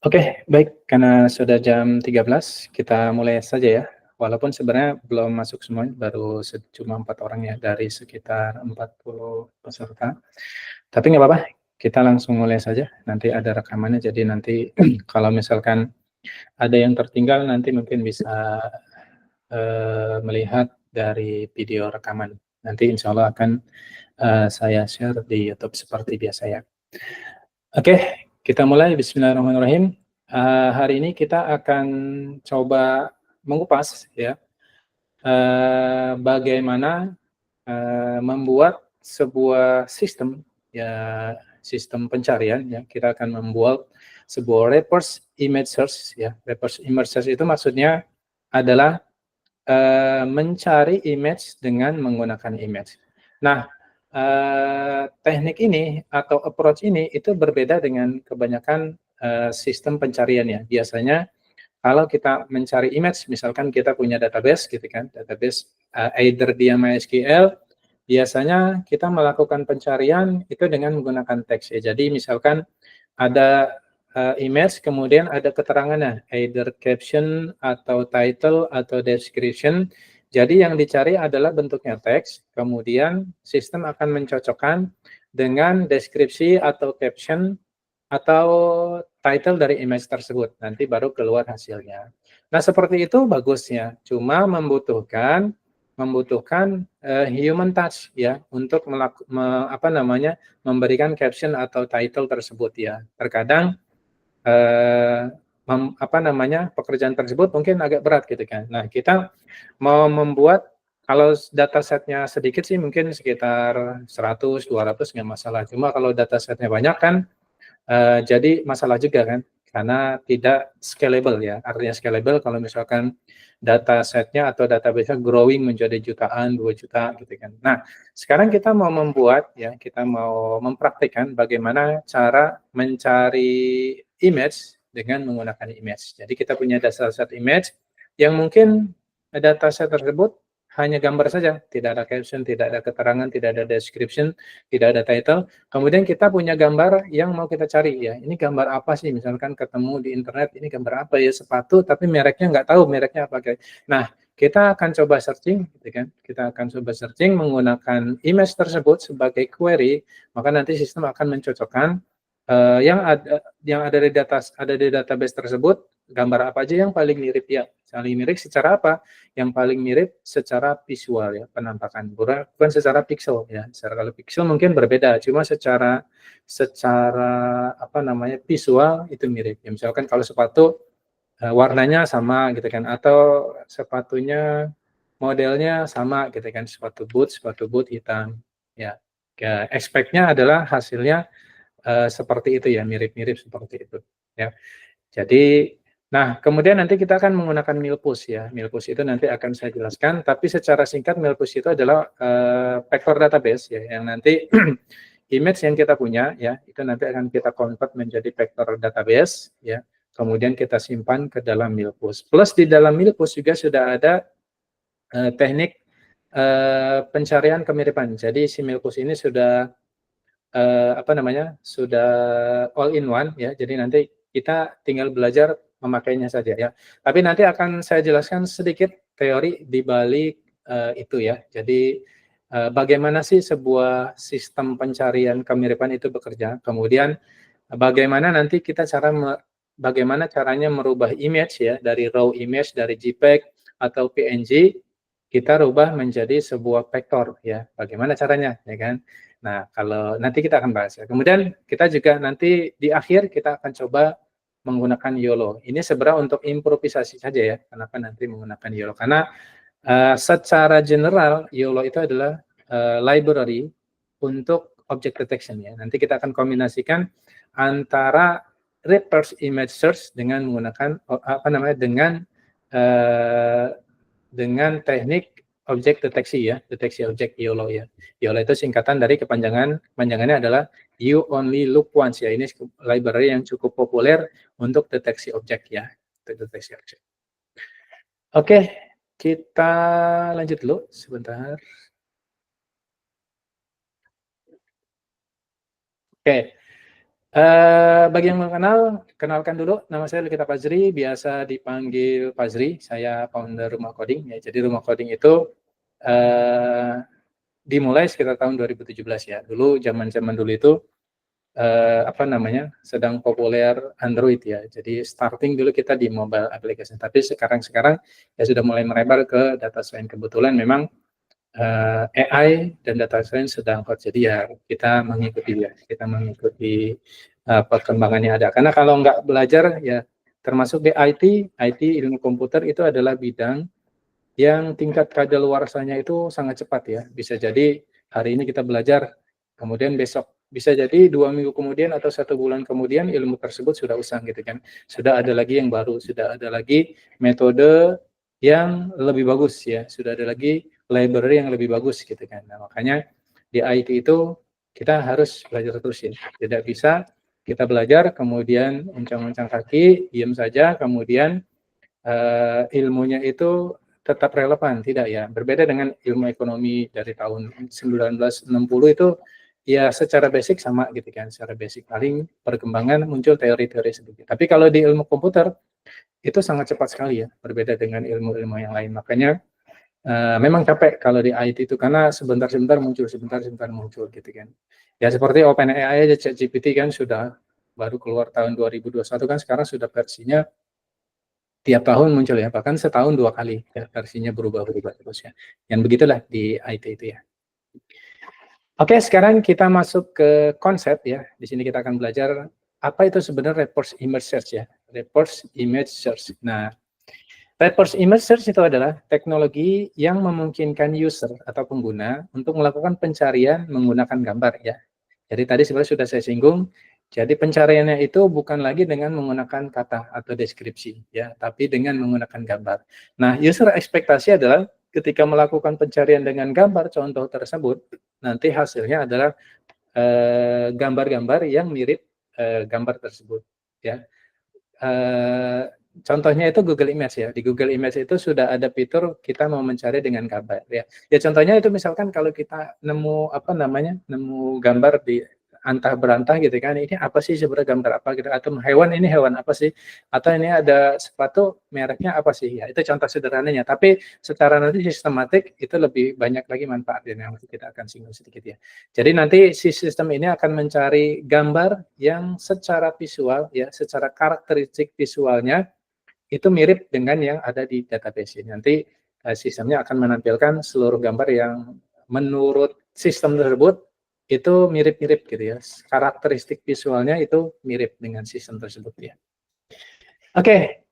Oke, baik, karena sudah jam 13, kita mulai saja ya. Walaupun sebenarnya belum masuk semua, baru cuma 4 orang ya dari sekitar 40 peserta. Tapi nggak apa-apa, kita langsung mulai saja. Nanti ada rekamannya, jadi nanti kalau misalkan ada yang tertinggal, nanti mungkin bisa melihat dari video rekaman. Nanti insya Allah akan saya share di YouTube seperti biasa ya. Oke, kita mulai. Bismillahirrahmanirrahim. Hari ini kita akan coba mengupas ya, bagaimana membuat sebuah sistem ya, sistem pencarian ya. Kita akan membuat sebuah reverse image search ya. Reverse image search itu maksudnya adalah mencari image dengan menggunakan image. Nah, teknik ini atau approach ini itu berbeda dengan kebanyakan sistem pencarian ya. Biasanya kalau kita mencari image, misalkan kita punya database gitu kan, database either dia MySQL, biasanya kita melakukan pencarian itu dengan menggunakan teks ya. Jadi misalkan ada image, kemudian ada keterangannya, either caption atau title atau description. Jadi yang dicari adalah bentuknya teks, kemudian sistem akan mencocokkan dengan deskripsi atau caption atau title dari image tersebut, nanti baru keluar hasilnya. Nah, seperti itu bagusnya, cuma membutuhkan human touch ya untuk memberikan caption atau title tersebut ya. Terkadang pekerjaan tersebut mungkin agak berat gitu kan. Nah, kita mau membuat kalau datasetnya sedikit sih mungkin sekitar 100, 200 nggak masalah. Cuma kalau datasetnya banyak kan jadi masalah juga kan, karena tidak scalable ya. Artinya scalable kalau misalkan data setnya atau database-nya growing menjadi jutaan, 2 juta gitu kan. Nah, sekarang kita mau membuat ya, kita mau mempraktikkan bagaimana cara mencari image dengan menggunakan image. Jadi kita punya dataset image yang mungkin dataset tersebut hanya gambar saja, tidak ada caption, tidak ada keterangan, tidak ada description, tidak ada title. Kemudian kita punya gambar yang mau kita cari ya, ini gambar apa sih? Misalkan ketemu di internet, ini gambar apa ya? Sepatu, tapi mereknya nggak tahu mereknya apa. Nah, kita akan coba searching, gitu kan? Kita akan coba searching menggunakan image tersebut sebagai query, maka nanti sistem akan mencocokkan yang ada di database tersebut, gambar apa aja yang paling mirip ya. Paling mirip secara apa? Yang paling mirip secara visual ya, penampakan, bukan secara pixel ya. Kalau pixel mungkin berbeda, cuma secara visual itu mirip. Ya, misalkan kalau sepatu warnanya sama gitu kan, atau sepatunya modelnya sama gitu kan, sepatu boot hitam ya. Ya, expect-nya adalah hasilnya seperti itu ya, mirip-mirip seperti itu ya. Jadi, nah kemudian nanti kita akan menggunakan Milpus ya. Milpus itu nanti akan saya jelaskan, tapi secara singkat Milpus itu adalah vector database ya, yang nanti image yang kita punya ya, itu nanti akan kita convert menjadi vector database ya. Kemudian kita simpan ke dalam Milpus. Plus di dalam Milpus juga sudah ada teknik pencarian kemiripan. Jadi si Milpus ini sudah sudah all in one ya. Jadi nanti kita tinggal belajar memakainya saja ya. Tapi nanti akan saya jelaskan sedikit teori di balik itu ya. Jadi bagaimana sih sebuah sistem pencarian kemiripan itu bekerja. Kemudian bagaimana nanti bagaimana caranya merubah image ya, dari raw image, dari JPEG atau PNG, kita rubah menjadi sebuah vektor ya. Bagaimana caranya ya kan? Nah, kalau nanti kita akan bahas ya. Kemudian kita juga nanti di akhir kita akan coba menggunakan YOLO. Ini sebenarnya untuk improvisasi saja ya. Kenapa nanti menggunakan YOLO? Karena secara general YOLO itu adalah library untuk object detection ya. Nanti kita akan kombinasikan antara reverse image search dengan menggunakan dengan teknik objek deteksi ya, deteksi objek YOLO ya. YOLO itu singkatan dari kepanjangannya adalah You Only Look Once ya. Ini library yang cukup populer untuk deteksi objek ya, untuk deteksi objek. Oke, kita lanjut dulu sebentar. Oke, Bagi yang mengenal, kenalkan dulu, nama saya Likita Fajri, biasa dipanggil Fajri, saya founder Rumah Coding. Ya. Jadi Rumah Coding itu dimulai sekitar tahun 2017 ya. Dulu zaman-zaman dulu itu sedang populer Android ya. Jadi starting dulu kita di mobile application, tapi sekarang ya sudah mulai merebar ke data science. Kebetulan memang AI dan data science sedang hot, jadi ya kita mengikuti perkembangan yang ada. Karena kalau nggak belajar ya, termasuk di IT ilmu komputer itu adalah bidang yang tingkat kadaluarsanya itu sangat cepat ya. Bisa jadi hari ini kita belajar, kemudian besok bisa jadi 2 minggu kemudian atau 1 bulan kemudian ilmu tersebut sudah usang gitu kan. Sudah ada lagi yang baru, sudah ada lagi metode yang lebih bagus ya, sudah ada lagi library yang lebih bagus gitu kan. Nah, makanya di IT itu kita harus belajar terus ya. Tidak bisa kita belajar kemudian uncang-uncang kaki, diam saja, kemudian ilmunya itu tetap relevan, tidak ya. Berbeda dengan ilmu ekonomi dari tahun 1960 itu ya secara basic sama gitu kan, secara basic paling perkembangan muncul teori-teori sedikit. Tapi kalau di ilmu komputer itu sangat cepat sekali ya, berbeda dengan ilmu-ilmu yang lain. Makanya memang capek kalau di IT itu karena sebentar-sebentar muncul, sebentar-sebentar muncul gitu kan. Ya seperti OpenAI aja, ChatGPT kan sudah baru keluar tahun 2021 kan, sekarang sudah versinya tiap tahun muncul ya, bahkan setahun 2 kali ya, versinya berubah-ubah terus ya. Yang begitulah di IT itu ya. Oke, sekarang kita masuk ke konsep ya. Di sini kita akan belajar apa itu sebenarnya reverse image search ya. Reverse image search. Nah, reverse image search itu adalah teknologi yang memungkinkan user atau pengguna untuk melakukan pencarian menggunakan gambar ya. Jadi tadi sebenarnya sudah saya singgung, jadi pencariannya itu bukan lagi dengan menggunakan kata atau deskripsi ya, tapi dengan menggunakan gambar. Nah, user ekspektasi adalah ketika melakukan pencarian dengan gambar contoh tersebut, nanti hasilnya adalah gambar-gambar yang mirip gambar tersebut ya. Contohnya itu Google Image ya. Di Google Image itu sudah ada fitur kita mau mencari dengan gambar ya. Ya contohnya itu misalkan kalau kita nemu gambar di antah berantah gitu kan, ini apa sih sebenarnya, gambar apa gitu, atau hewan, ini hewan apa sih, atau ini ada sepatu mereknya apa sih ya. Itu contoh sederhananya, tapi secara nanti sistematik itu lebih banyak lagi manfaatnya yang kita akan singgung sedikit ya. Jadi nanti si sistem ini akan mencari gambar yang secara visual ya, secara karakteristik visualnya itu mirip dengan yang ada di database ini. Nanti sistemnya akan menampilkan seluruh gambar yang menurut sistem tersebut itu mirip-mirip gitu ya. Karakteristik visualnya itu mirip dengan sistem tersebut ya. Oke,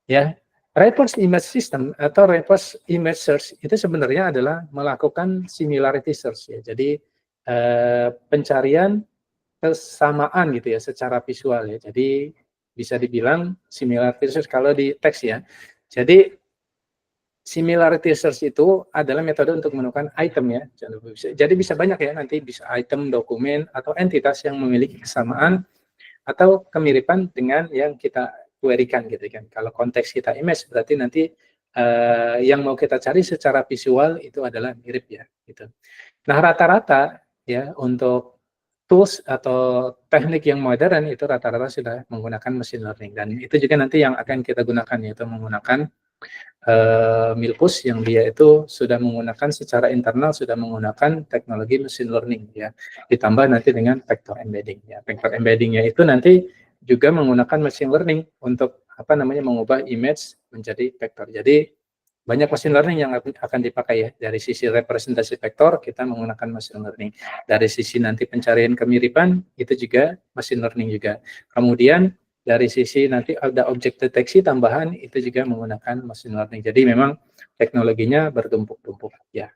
ya. Reverse image system atau reverse image search itu sebenarnya adalah melakukan similarity search ya. Jadi pencarian kesamaan gitu ya secara visual ya. Jadi bisa dibilang similarity search kalau di teks ya. Jadi similarity search itu adalah metode untuk menemukan item ya. Jadi bisa banyak ya, nanti bisa item, dokumen, atau entitas yang memiliki kesamaan atau kemiripan dengan yang kita query-kan gitu kan. Kalau konteks kita image berarti nanti yang mau kita cari secara visual itu adalah mirip ya gitu. Nah, rata-rata ya untuk tools atau teknik yang modern itu rata-rata sudah menggunakan machine learning, dan itu juga nanti yang akan kita gunakan, yaitu menggunakan Milpus yang dia itu sudah menggunakan secara internal, sudah menggunakan teknologi machine learning ya, ditambah nanti dengan vector embedding ya. Vector embeddingnya itu nanti juga menggunakan machine learning untuk mengubah image menjadi vektor. Jadi banyak machine learning yang akan dipakai ya. Dari sisi representasi vektor kita menggunakan machine learning. Dari sisi nanti pencarian kemiripan itu juga machine learning juga. Kemudian dari sisi nanti ada objek deteksi tambahan itu juga menggunakan machine learning. Jadi memang teknologinya bertumpuk-tumpuk ya.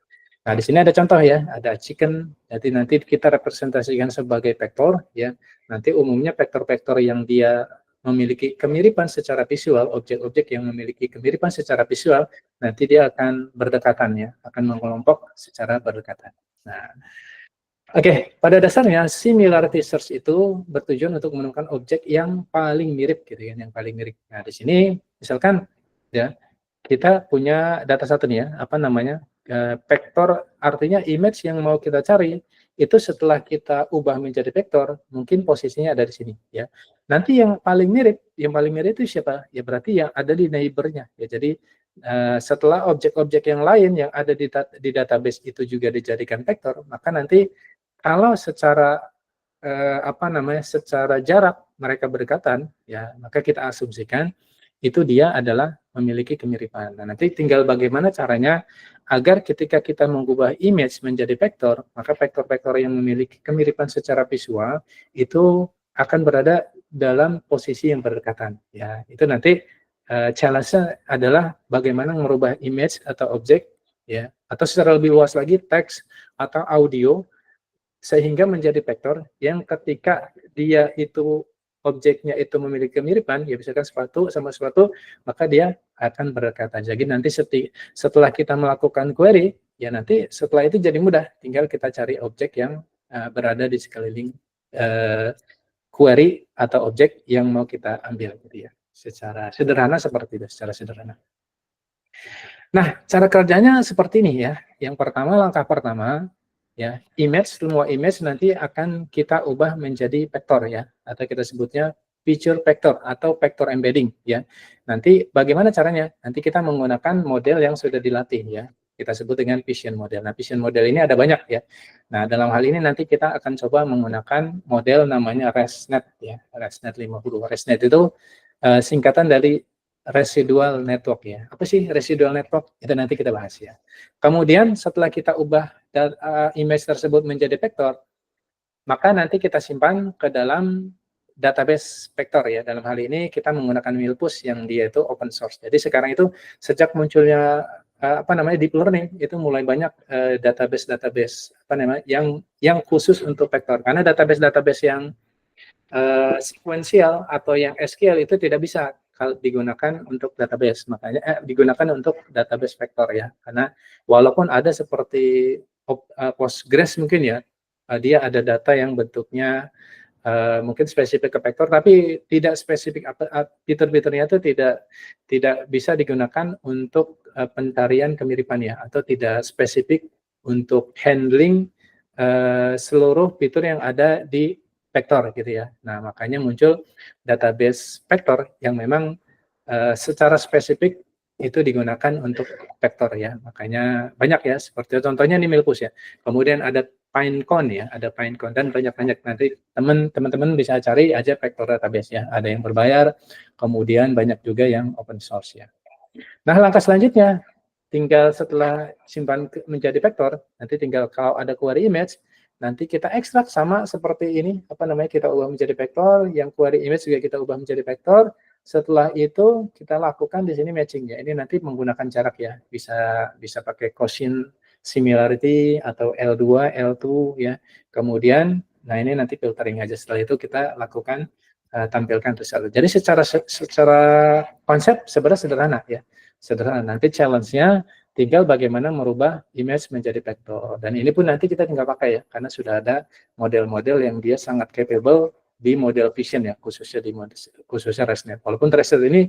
Nah, di sini ada contoh ya, ada chicken. Jadi nanti kita representasikan sebagai vektor ya. Nanti umumnya vektor-vektor yang dia memiliki kemiripan secara visual, objek-objek yang memiliki kemiripan secara visual, nanti dia akan berdekatan ya, akan mengelompok secara berdekatan. Nah, oke, pada dasarnya similarity search itu bertujuan untuk menemukan objek yang paling mirip gitu kan, yang paling mirip. Nah, di sini misalkan ya kita punya data satu nih ya, vektor artinya image yang mau kita cari itu setelah kita ubah menjadi vektor, mungkin posisinya ada di sini ya. Nanti yang paling mirip itu siapa? Ya berarti yang ada di neighbor-nya ya. Jadi setelah objek-objek yang lain yang ada di database itu juga dijadikan vektor, maka nanti kalau secara secara jarak mereka berdekatan, ya maka kita asumsikan itu dia adalah memiliki kemiripan. Nah, nanti tinggal bagaimana caranya agar ketika kita mengubah image menjadi vektor, maka vektor-vektor yang memiliki kemiripan secara visual itu akan berada dalam posisi yang berdekatan. Ya, itu nanti challenge-nya adalah bagaimana merubah image atau objek, ya, atau secara lebih luas lagi teks atau audio sehingga menjadi vektor yang ketika dia itu objeknya itu memiliki kemiripan, ya misalkan sepatu sama sepatu, maka dia akan berdekatan. Jadi nanti setelah kita melakukan query, ya nanti setelah itu jadi mudah, tinggal kita cari objek yang berada di sekeliling query atau objek yang mau kita ambil, gitu ya. Secara sederhana seperti itu, secara sederhana. Nah, cara kerjanya seperti ini ya. Yang pertama, langkah pertama, ya, semua image nanti akan kita ubah menjadi vektor ya, atau kita sebutnya feature vector atau vector embedding ya. Nanti bagaimana caranya? Nanti kita menggunakan model yang sudah dilatih ya. Kita sebut dengan vision model. Nah, vision model ini ada banyak ya. Nah, dalam hal ini nanti kita akan coba menggunakan model namanya ResNet ya. ResNet 50. ResNet itu singkatan dari residual network ya. Apa sih residual network? Itu nanti kita bahas ya. Kemudian setelah kita ubah image tersebut menjadi vektor, maka nanti kita simpan ke dalam database vektor ya. Dalam hal ini kita menggunakan Milpus yang dia itu open source. Jadi sekarang itu sejak munculnya deep learning itu mulai banyak database yang khusus untuk vektor. Karena database yang sekuensial atau yang SQL itu tidak bisa digunakan untuk database, makanya digunakan untuk database vektor ya, karena walaupun ada seperti Postgres mungkin ya, dia ada data yang bentuknya mungkin spesifik ke vektor, tapi tidak spesifik, fitur-fiturnya itu tidak bisa digunakan untuk pencarian kemiripan ya, atau tidak spesifik untuk handling seluruh fitur yang ada di vektor gitu ya. Nah, makanya muncul database vektor yang memang secara spesifik itu digunakan untuk vektor ya. Makanya banyak ya, seperti contohnya ini Milpus ya. Kemudian ada Pinecone ya, ada Pinecone dan banyak-banyak, nanti teman-teman bisa cari aja vektor database ya. Ada yang berbayar, kemudian banyak juga yang open source ya. Nah, langkah selanjutnya tinggal setelah simpan menjadi vektor, nanti tinggal kalau ada query image, nanti kita ekstrak sama seperti ini, kita ubah menjadi vektor, yang query image juga kita ubah menjadi vektor. Setelah itu kita lakukan di sini matching ya. Ini nanti menggunakan jarak ya, bisa pakai quotient similarity atau L2, L2 ya. Kemudian, nah ini nanti filtering aja. Setelah itu kita lakukan tampilkan result. Jadi secara konsep sebenarnya sederhana ya. Sederhana. Nanti challenge-nya tinggal bagaimana merubah image menjadi vektor. Dan ini pun nanti kita tinggal pakai ya, karena sudah ada model-model yang dia sangat capable di model vision ya, khususnya ResNet. Walaupun ResNet ini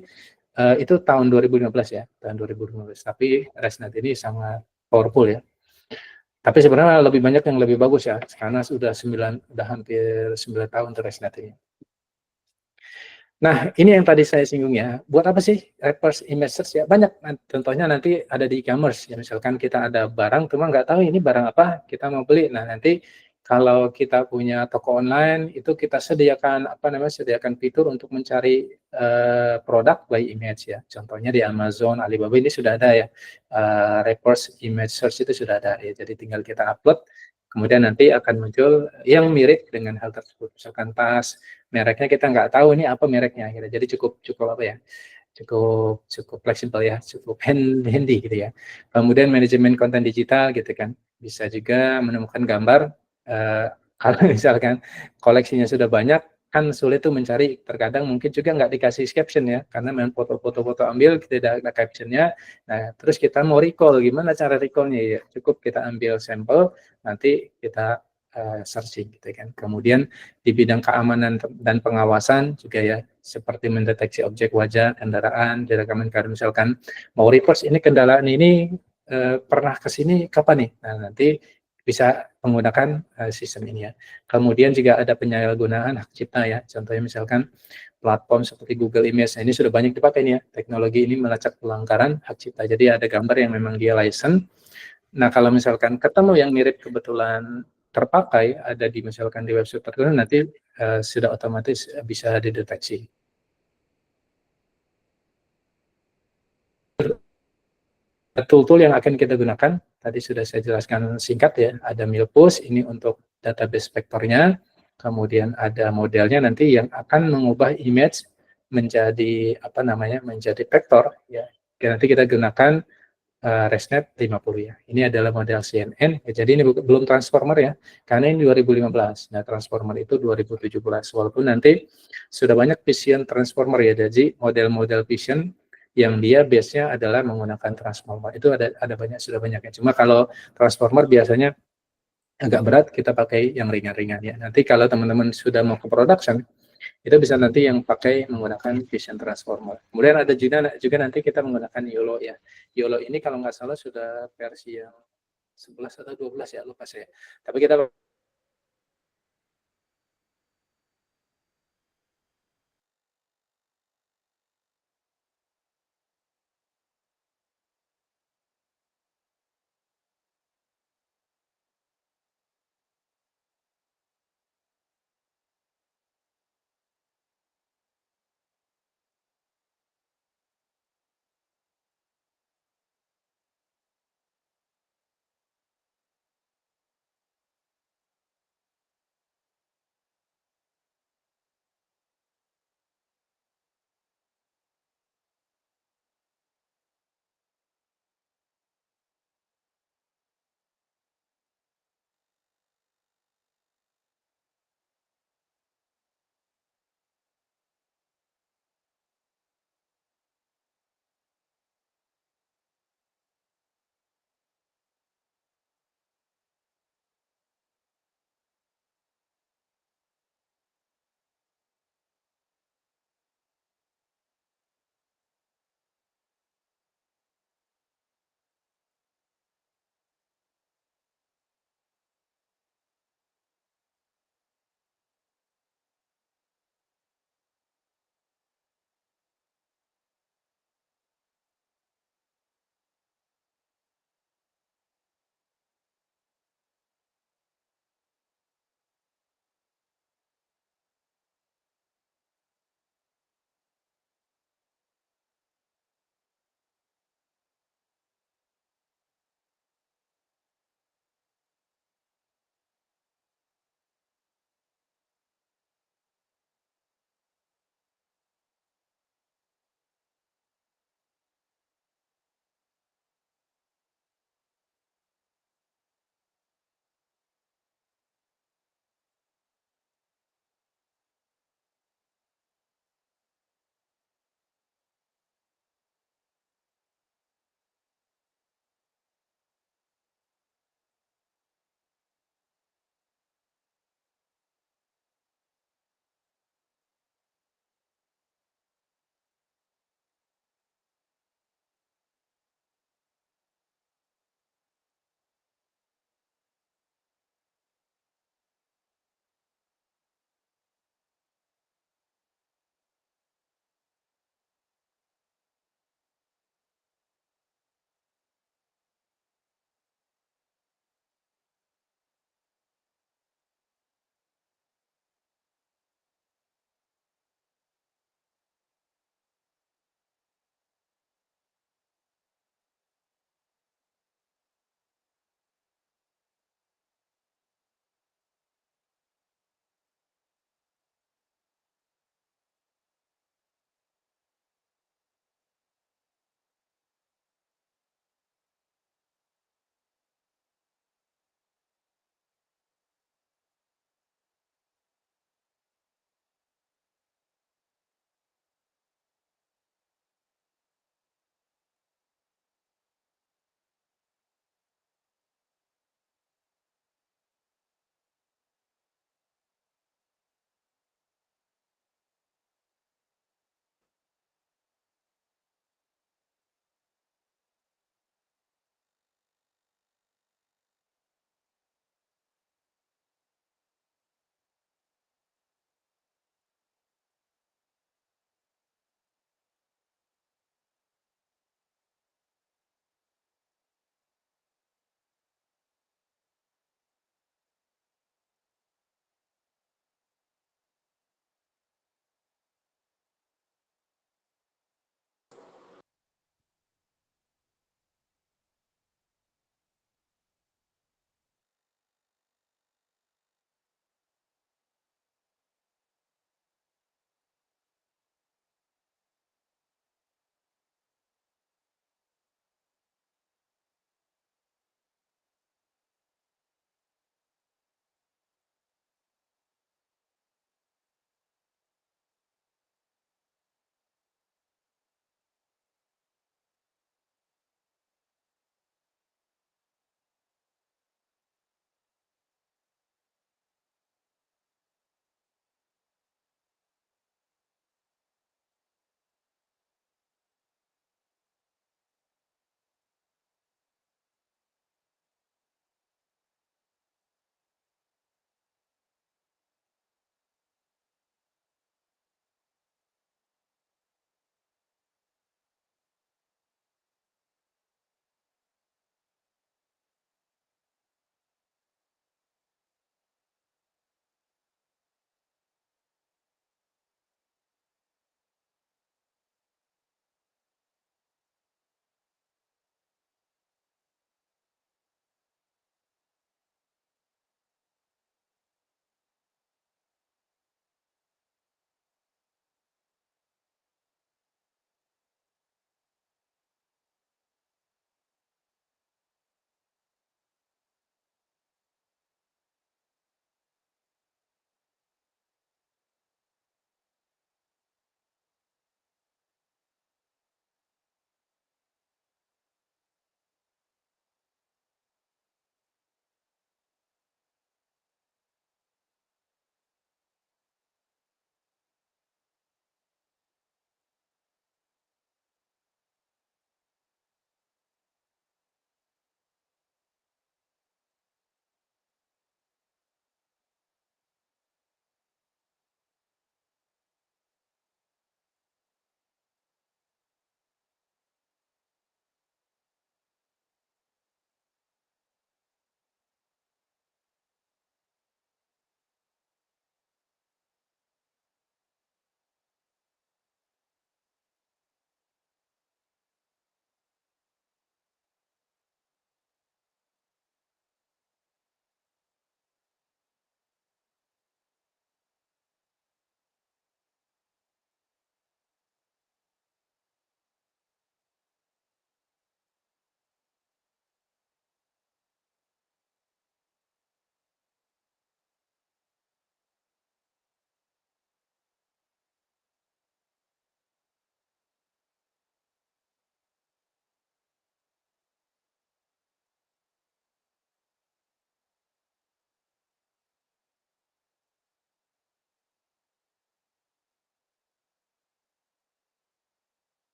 itu tahun 2015 ya, tahun 2015. Tapi ResNet ini sangat powerful ya. Tapi sebenarnya lebih banyak yang lebih bagus ya, karena sudah hampir 9 tahun ResNet ini. Nah, ini yang tadi saya singgung ya. Buat apa sih reverse image search ya? Banyak. Contohnya nanti ada di e-commerce. Ya, misalkan kita ada barang, cuma nggak tahu ini barang apa, kita mau beli. Nah, nanti kalau kita punya toko online, itu kita sediakan fitur untuk mencari produk by image ya. Contohnya di Amazon, Alibaba ini sudah ada ya. Reverse image search itu sudah ada ya. Jadi tinggal kita upload, kemudian nanti akan muncul yang mirip dengan hal tersebut. Misalkan tas, mereknya kita nggak tahu ini apa mereknya gitu. Jadi cukup fleksibel ya, cukup handy gitu ya. Kemudian manajemen konten digital gitu kan, bisa juga menemukan gambar kalau misalkan koleksinya sudah banyak kan sulit tuh mencari, terkadang mungkin juga nggak dikasih caption ya, karena memang foto ambil tidak ada captionnya. Nah, terus kita mau recall, gimana cara recallnya ya, cukup kita ambil sampel, nanti kita searching gitu kan. Kemudian di bidang keamanan dan pengawasan juga ya, seperti mendeteksi objek wajah kendaraan, direkam kalau misalkan mau reverse ini kendaraan ini pernah ke sini kapan nih. Nah, nanti bisa menggunakan sistem ini ya. Kemudian juga ada penyalahgunaan hak cipta ya. Contohnya misalkan platform seperti Google Image. Nah, ini sudah banyak dipakai nih ya. Teknologi ini melacak pelanggaran hak cipta. Jadi ada gambar yang memang dia license. Nah, kalau misalkan ketemu yang mirip kebetulan terpakai ada di misalkan di website tertentu nanti sudah otomatis bisa dideteksi. Tool-tool yang akan kita gunakan tadi sudah saya jelaskan singkat ya. Ada Milpus ini untuk database vektornya, kemudian ada modelnya nanti yang akan mengubah image menjadi apa namanya menjadi vektor ya. Nanti kita gunakan ResNet 50 ya. Ini adalah model CNN. Ya, jadi ini belum transformer ya, karena ini 2015. Nah, transformer itu 2017. Walaupun nanti sudah banyak vision transformer ya. Jadi model-model vision yang dia base-nya adalah menggunakan transformer. Itu ada banyak sudah banyak ya. Cuma kalau transformer biasanya agak berat, kita pakai yang ringan-ringan ya. Nanti kalau teman-teman sudah mau ke production, itu bisa nanti yang pakai menggunakan Vision Transformer. Kemudian ada juga nanti kita menggunakan YOLO ya. YOLO ini kalau nggak salah sudah versi yang 11 atau 12 ya, lupa saya. Tapi kita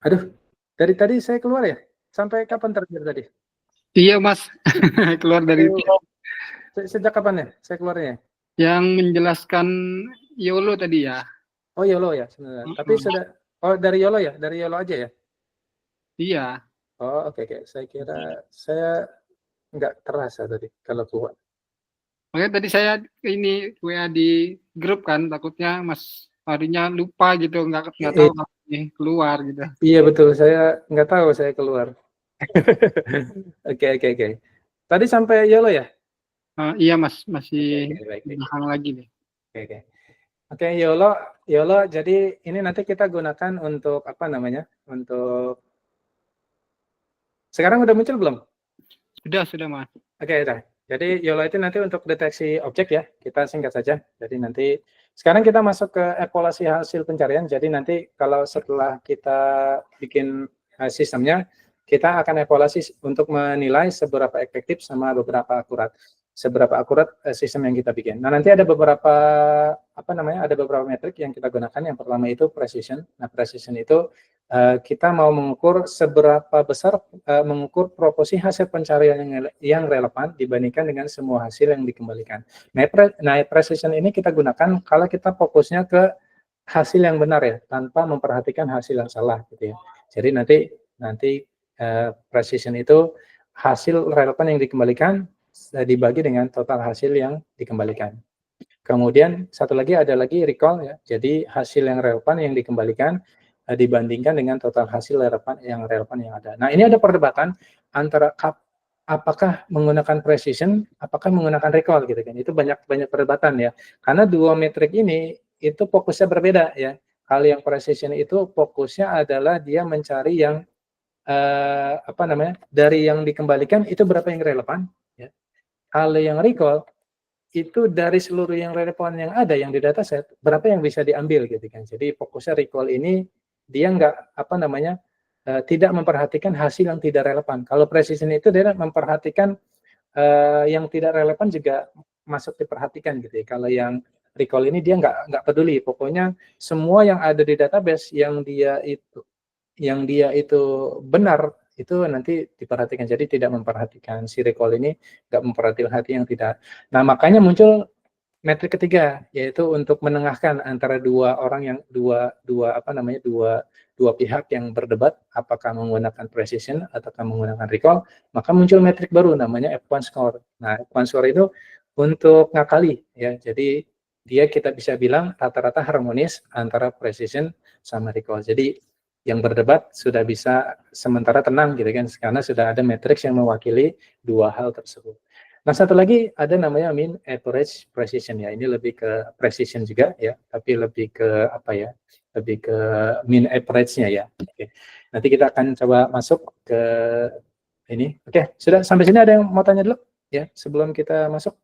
Aduh, dari tadi saya keluar ya? Sampai kapan terakhir tadi? Iya Mas, keluar dari Sejak kapan ya saya keluarnya? yang menjelaskan YOLO tadi ya. Oh YOLO ya sebenarnya. Tapi sudah, oh dari YOLO ya? Dari YOLO aja ya? Iya, Oh oke. Saya kira saya nggak terasa tadi kalau keluar. makanya tadi saya ini WA di grup kan, takutnya Mas Fahrinya lupa gitu, nggak tahu kalau ini keluar gitu. Iya betul, saya nggak tahu saya keluar. Oke. Tadi sampai YOLO ya? Iya Mas, masih Baik. belakang lagi nih. Oke. Oke, YOLO. Jadi ini nanti kita gunakan untuk apa namanya? Untuk sekarang udah muncul belum? Sudah Mas. Oke, udah. Jadi YOLO itu nanti untuk deteksi objek ya. Kita singkat saja. Jadi nanti sekarang kita masuk ke evaluasi hasil pencarian. Jadi nanti kalau setelah kita bikin sistemnya, kita akan evaluasi untuk menilai seberapa efektif sama seberapa akurat sistem yang kita bikin. Nah, nanti ada beberapa ada beberapa metrik yang kita gunakan. Yang pertama itu precision. Nah, precision itu kita mau mengukur seberapa besar mengukur proporsi hasil pencarian yang relevan dibandingkan dengan semua hasil yang dikembalikan. Nah, precision ini kita gunakan kalau kita fokusnya ke hasil yang benar ya, tanpa memperhatikan hasil yang salah gitu ya. Jadi nanti precision itu hasil relevan yang dikembalikan dibagi dengan total hasil yang dikembalikan. Kemudian satu lagi ada lagi recall ya. Jadi hasil yang relevan yang dikembalikan dibandingkan dengan total hasil yang relevan yang ada. Nah, ini ada perdebatan antara apakah menggunakan precision, apakah menggunakan recall gitu kan. Itu banyak perdebatan ya. Karena dua metrik ini itu fokusnya berbeda ya. Kalau yang precision itu fokusnya adalah dia mencari yang dari yang dikembalikan itu berapa yang relevan ya. Kalau yang recall itu dari seluruh yang relevan yang ada yang di dataset, berapa yang bisa diambil gitu kan. Jadi fokusnya recall ini dia nggak tidak memperhatikan hasil yang tidak relevan. Kalau precision itu dia memperhatikan yang tidak relevan juga masuk diperhatikan gitu ya. Kalau yang recall ini dia nggak peduli, pokoknya semua yang ada di database yang dia itu benar itu nanti diperhatikan. Jadi tidak memperhatikan si recall ini, nggak memperhatikan hati yang tidak. Nah, makanya muncul metrik ketiga, yaitu untuk menengahkan antara dua orang yang dua pihak yang berdebat apakah menggunakan precision ataukah menggunakan recall, maka muncul metrik baru namanya F1 score. Nah, F1 score itu untuk ngakali ya. Jadi kita bisa bilang rata-rata harmonis antara precision sama recall. Jadi yang berdebat sudah bisa sementara tenang gitu kan, karena sudah ada matriks yang mewakili dua hal tersebut. Nah, satu lagi ada namanya mean average precision ya. Ini lebih ke precision juga ya, tapi lebih ke lebih ke mean average-nya ya. Oke. Nanti kita akan coba masuk ke ini. Oke, sudah sampai sini ada yang mau tanya dulu ya sebelum kita masuk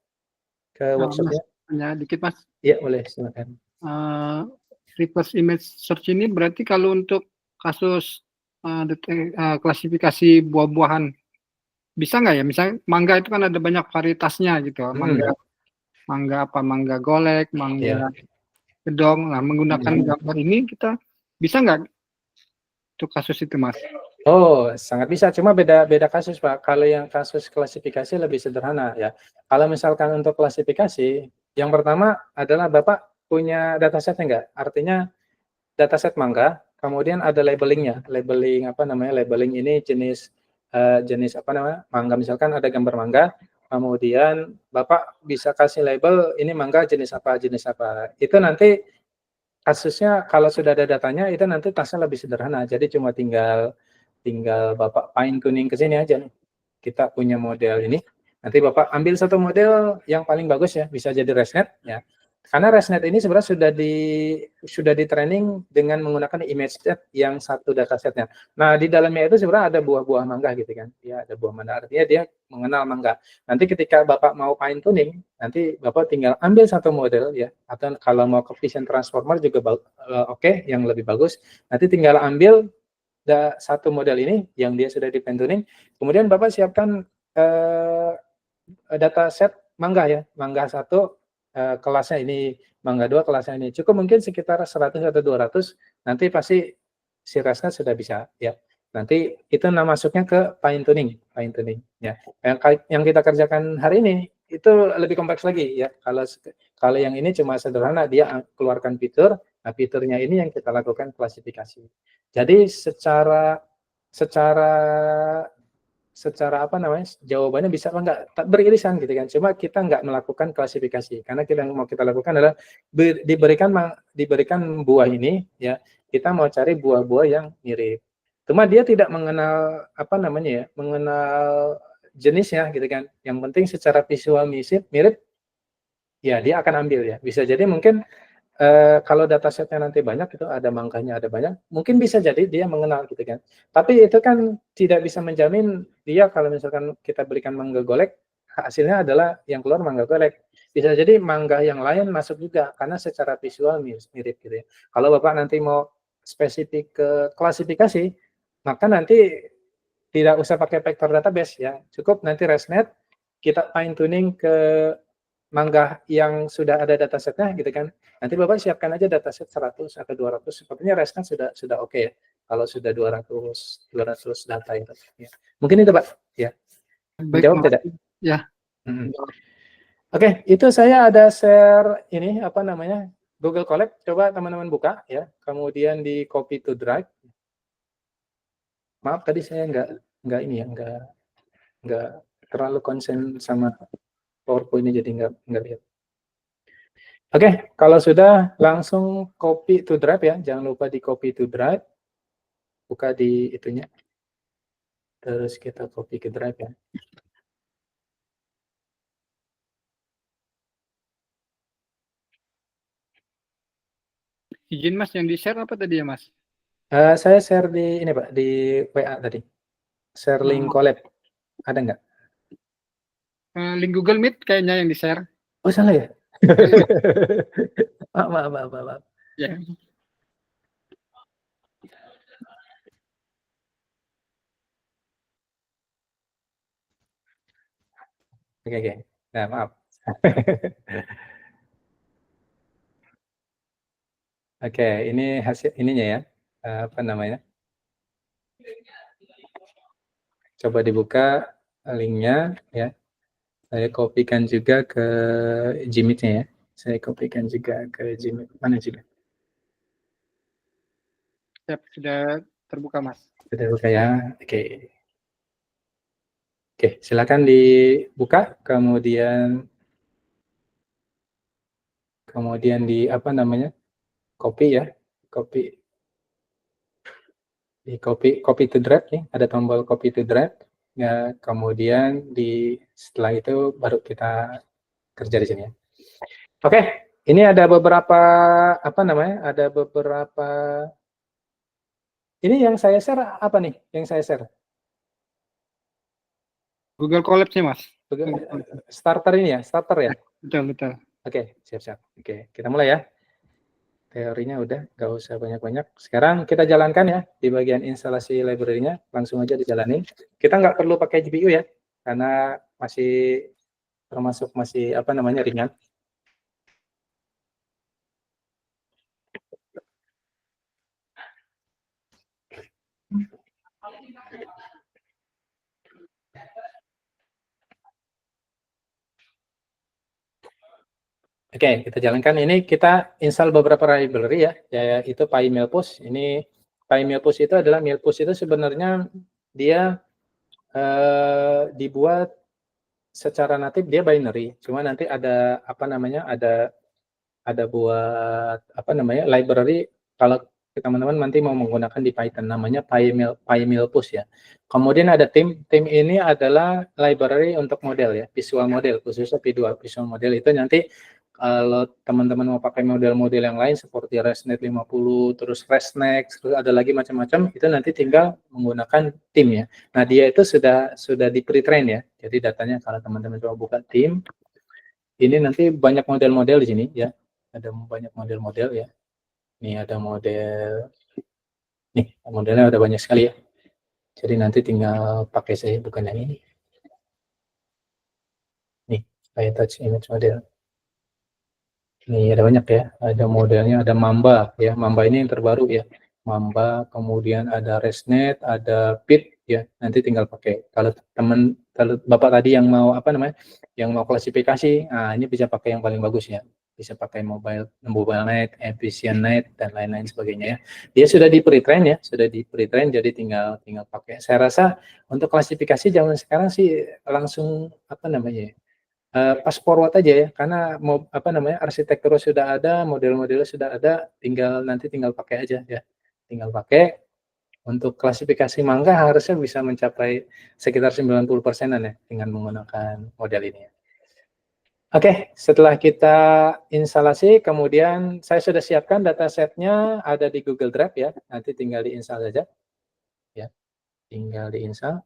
ke workshopnya? Tanya dikit Mas. Iya, boleh, silakan. Reverse image search ini berarti kalau untuk kasus klasifikasi buah-buahan bisa nggak ya? Misalnya mangga itu kan ada banyak varietasnya gitu. Mangga golek, mangga gedong. Nah, menggunakan gambar ini kita bisa nggak untuk kasus itu, Mas? Oh, sangat bisa. Cuma beda kasus, Pak. Kalau yang kasus klasifikasi lebih sederhana ya. Kalau misalkan untuk klasifikasi, yang pertama adalah Bapak punya datasetnya enggak? Artinya dataset mangga, kemudian ada labelingnya. Labeling ini jenis mangga, misalkan ada gambar mangga, kemudian Bapak bisa kasih label ini mangga jenis apa. Itu nanti kasusnya kalau sudah ada datanya itu nanti tasnya lebih sederhana. Jadi cuma tinggal Bapak fine tuning ke sini aja nih. Kita punya model ini. Nanti Bapak ambil satu model yang paling bagus ya, bisa jadi ResNet ya. Karena ResNet ini sebenarnya sudah di training dengan menggunakan image set yang satu datasetnya. Nah, di dalamnya itu sebenarnya ada buah-buah mangga gitu kan. Ya, ada buah mangga. Artinya dia mengenal mangga. Nanti ketika Bapak mau fine tuning, nanti Bapak tinggal ambil satu model ya. Atau kalau mau ke Vision Transformer juga oke, yang lebih bagus. Nanti tinggal ambil satu model ini yang dia sudah di fine tuning. Kemudian Bapak siapkan data set mangga ya. Mangga 1 kelasnya ini, mangga 2 kelasnya ini. Cukup mungkin sekitar 100 atau 200, nanti pasti si ResNet sudah bisa ya. Nanti itu masuknya ke fine tuning ya. Yang kita kerjakan hari ini itu lebih kompleks lagi ya. Kalau yang ini cuma sederhana, dia keluarkan fitur, nah fiturnya ini yang kita lakukan klasifikasi. Jadi secara apa namanya, jawabannya bisa apa enggak, beririsan gitu kan. Cuma kita enggak melakukan klasifikasi, karena yang mau kita lakukan adalah diberikan buah ini ya, kita mau cari buah-buah yang mirip. Cuma dia tidak mengenal apa namanya ya, mengenal jenisnya gitu kan. Yang penting secara visual mirip, ya dia akan ambil ya. Bisa jadi mungkin kalau datasetnya nanti banyak, itu ada mangganya ada banyak, mungkin bisa jadi dia mengenal gitu kan. Tapi itu kan tidak bisa menjamin dia kalau misalkan kita berikan mangga golek, hasilnya adalah yang keluar mangga golek. Bisa jadi mangga yang lain masuk juga, karena secara visual mirip gitu ya. Kalau Bapak nanti mau spesifik ke klasifikasi, maka nanti tidak usah pakai vector database ya, cukup nanti ResNet kita fine tuning ke mangga yang sudah ada datasetnya gitu kan. Nanti Bapak siapkan aja dataset 100 atau 200, sepertinya ResNet sudah oke ya. Kalau sudah 200 data itu ya. Mungkin itu Pak ya. Baik, Menjawab tidak? ya. Oke, itu saya ada share ini apa namanya? Google Colab, coba teman-teman buka ya. Kemudian di copy to drive. Maaf tadi saya nggak ini ya, nggak terlalu konsen sama PowerPoint ini, jadi nggak lihat. Oke, kalau sudah langsung copy to drive ya, jangan lupa di copy to drive, buka di itunya, terus kita copy ke drive ya. Izin Mas, yang di-share apa tadi ya Mas? Saya share di ini Pak, di WA tadi, share link collab, ada nggak? Link Google Meet kayaknya yang di-share. Oh salah ya? maaf. Ya. Oke. Nah, maaf. Oke, ini hasil ininya ya. Apa namanya? Coba dibuka linknya ya. Saya kopikan juga ke Gmeet-nya ya. Saya kopikan juga ke Gmeet. Mana juga? Siap, sudah terbuka Mas. Sudah buka ya. Oke. Oke, silakan dibuka, kemudian di apa namanya? Copy ya. Copy to drive nih, ada tombol copy to drive. Ya, kemudian setelah itu baru kita kerja di sini ya. Oke, ini ada beberapa apa namanya? Ada beberapa ini yang saya share apa nih? Yang saya share? Google Colab sih Mas. Starter ini ya, starter ya? Betul. Oke, siap. Oke, kita mulai ya. Teorinya udah, nggak usah banyak-banyak. Sekarang kita jalankan ya di bagian instalasi library-nya, langsung aja dijalanin. Kita nggak perlu pakai GPU ya, karena masih apa namanya ringan. Oke, kita jalankan. Ini kita install beberapa library ya, yaitu PyMailPush. Ini PyMailPush itu adalah Mailpush itu sebenarnya dia dibuat secara natif, dia binary. Cuma nanti ada apa namanya, ada buat apa namanya library kalau teman-teman nanti mau menggunakan di Python, namanya PyMailPush ya. Kemudian ada tim ini adalah library untuk model ya, visual model, khususnya visual model itu nanti kalau teman-teman mau pakai model-model yang lain seperti ResNet 50, terus ResNext, terus ada lagi macam-macam, itu nanti tinggal menggunakan tim ya. Nah, dia itu sudah di pre-train ya. Jadi datanya kalau teman-teman coba buka tim, ini nanti banyak model-model di sini ya. Ada banyak model-model ya. Nih ada modelnya ada banyak sekali ya. Jadi nanti tinggal pakai saya, bukan yang ini. Nih, kayak touch image model. Nih ada banyak ya, ada modelnya, ada Mamba ya. Mamba ini yang terbaru ya. Mamba, kemudian ada ResNet, ada PIT ya. Nanti tinggal pakai. Kalau Bapak tadi yang mau yang mau klasifikasi, ini bisa pakai yang paling bagus ya. Bisa pakai mobile net, efficient net dan lain-lain sebagainya ya. Dia sudah di pre-train ya, jadi tinggal pakai. Saya rasa untuk klasifikasi zaman sekarang sih langsung pas forward aja ya, karena mau arsitektur sudah ada, model-modelnya sudah ada, nanti tinggal pakai aja ya. Tinggal pakai. Untuk klasifikasi mangga harusnya bisa mencapai sekitar 90%-an ya dengan menggunakan model ini. Oke, setelah kita instalasi, kemudian saya sudah siapkan datasetnya ada di Google Drive ya. Nanti tinggal diinstal saja. Ya, tinggal diinstal.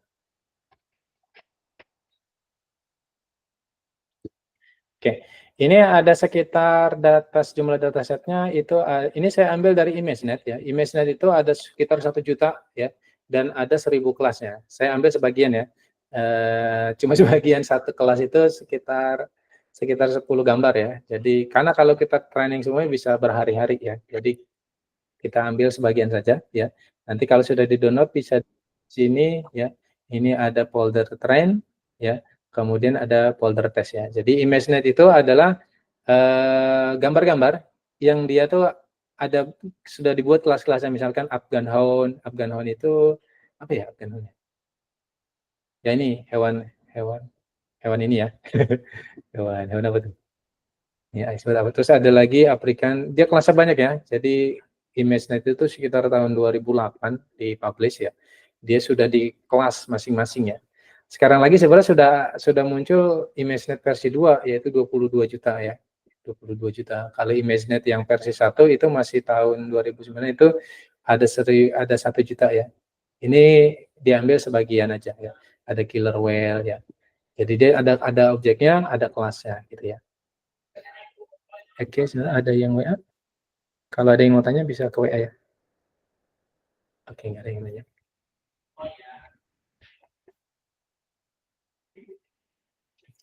Oke, ini ada sekitar jumlah datasetnya itu, ini saya ambil dari ImageNet ya. ImageNet itu ada sekitar 1 juta ya, dan ada 1000 kelasnya. Saya ambil sebagian ya, cuma sebagian satu kelas itu sekitar 10 gambar ya. Jadi karena kalau kita training semuanya bisa berhari-hari ya. Jadi kita ambil sebagian saja ya. Nanti kalau sudah di-download bisa di sini ya. Ini ada folder train ya. Kemudian ada folder test ya. Jadi ImageNet itu adalah gambar-gambar yang dia tuh ada sudah dibuat kelas-kelasnya, misalkan Afghan Hound. Afghan Hound itu apa ya Afghan Hound? Ya ini hewan ini ya. Hewan apa tuh? Ya, apa? Terus ada lagi African, dia kelasnya banyak ya. Jadi ImageNet itu sekitar tahun 2008 di-publish ya. Dia sudah di kelas masing-masing ya. Sekarang lagi sebenarnya sudah muncul ImageNet versi 2 yaitu 22 juta ya. 22 juta. Kalau ImageNet yang versi 1 itu masih tahun 2009 itu ada 1 juta ya. Ini diambil sebagian aja ya. Ada killer whale ya. Jadi dia ada objeknya, ada kelasnya gitu ya. Oke, sudah ada yang WA? Kalau ada yang mau tanya bisa ke WA ya. Oke, nggak ada yang nanya.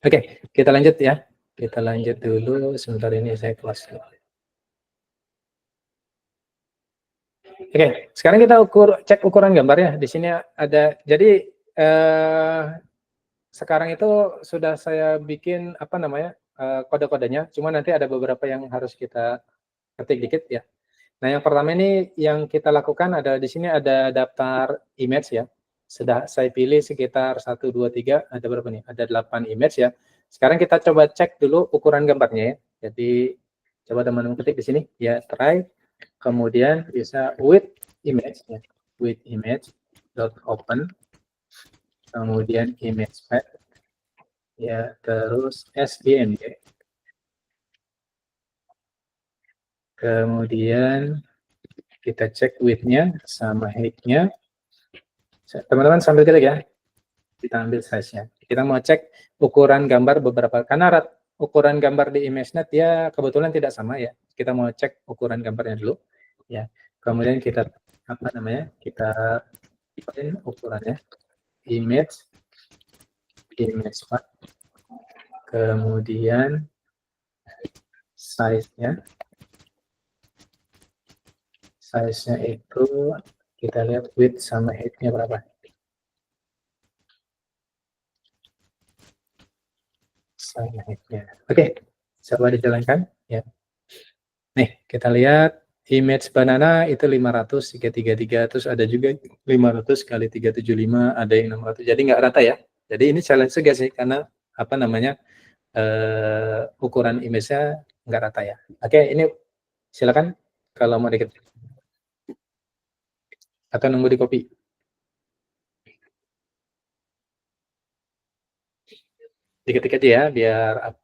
Oke, kita lanjut ya. Kita lanjut dulu. Sebentar ini saya kelas. Oke, sekarang kita cek ukuran gambar ya. Di sini ada. Jadi sekarang itu sudah saya bikin kode-kodenya. Cuma nanti ada beberapa yang harus kita ketik dikit ya. Nah, yang pertama ini yang kita lakukan adalah di sini ada daftar image ya. Sudah saya pilih sekitar 1, 2, 3, ada berapa nih? Ada 8 image ya. Sekarang kita coba cek dulu ukuran gambarnya ya. Jadi coba teman-teman ketik di sini ya, try. Kemudian bisa with image ya. With image dot open. Kemudian image path ya, terus SVMD. Kemudian kita cek width-nya sama height-nya. Teman-teman sambil ketik ya, kita ambil size-nya. Kita mau cek ukuran gambar beberapa, karena ukuran gambar di ImageNet ya kebetulan tidak sama ya. Kita mau cek ukuran gambarnya dulu ya. Kemudian kita kita pilih ukurannya image path. Kemudian size-nya itu kita lihat width sama height-nya berapa. Oke, coba dijalankan ya. Nih, kita lihat image banana itu 500 333, terus ada juga 500 kali 375, ada yang 600. Jadi nggak rata ya. Jadi ini challenge juga sih karena ukuran image-nya nggak rata ya. Oke, ini silakan kalau mau diketik atau nunggu di copy. Diketik aja ya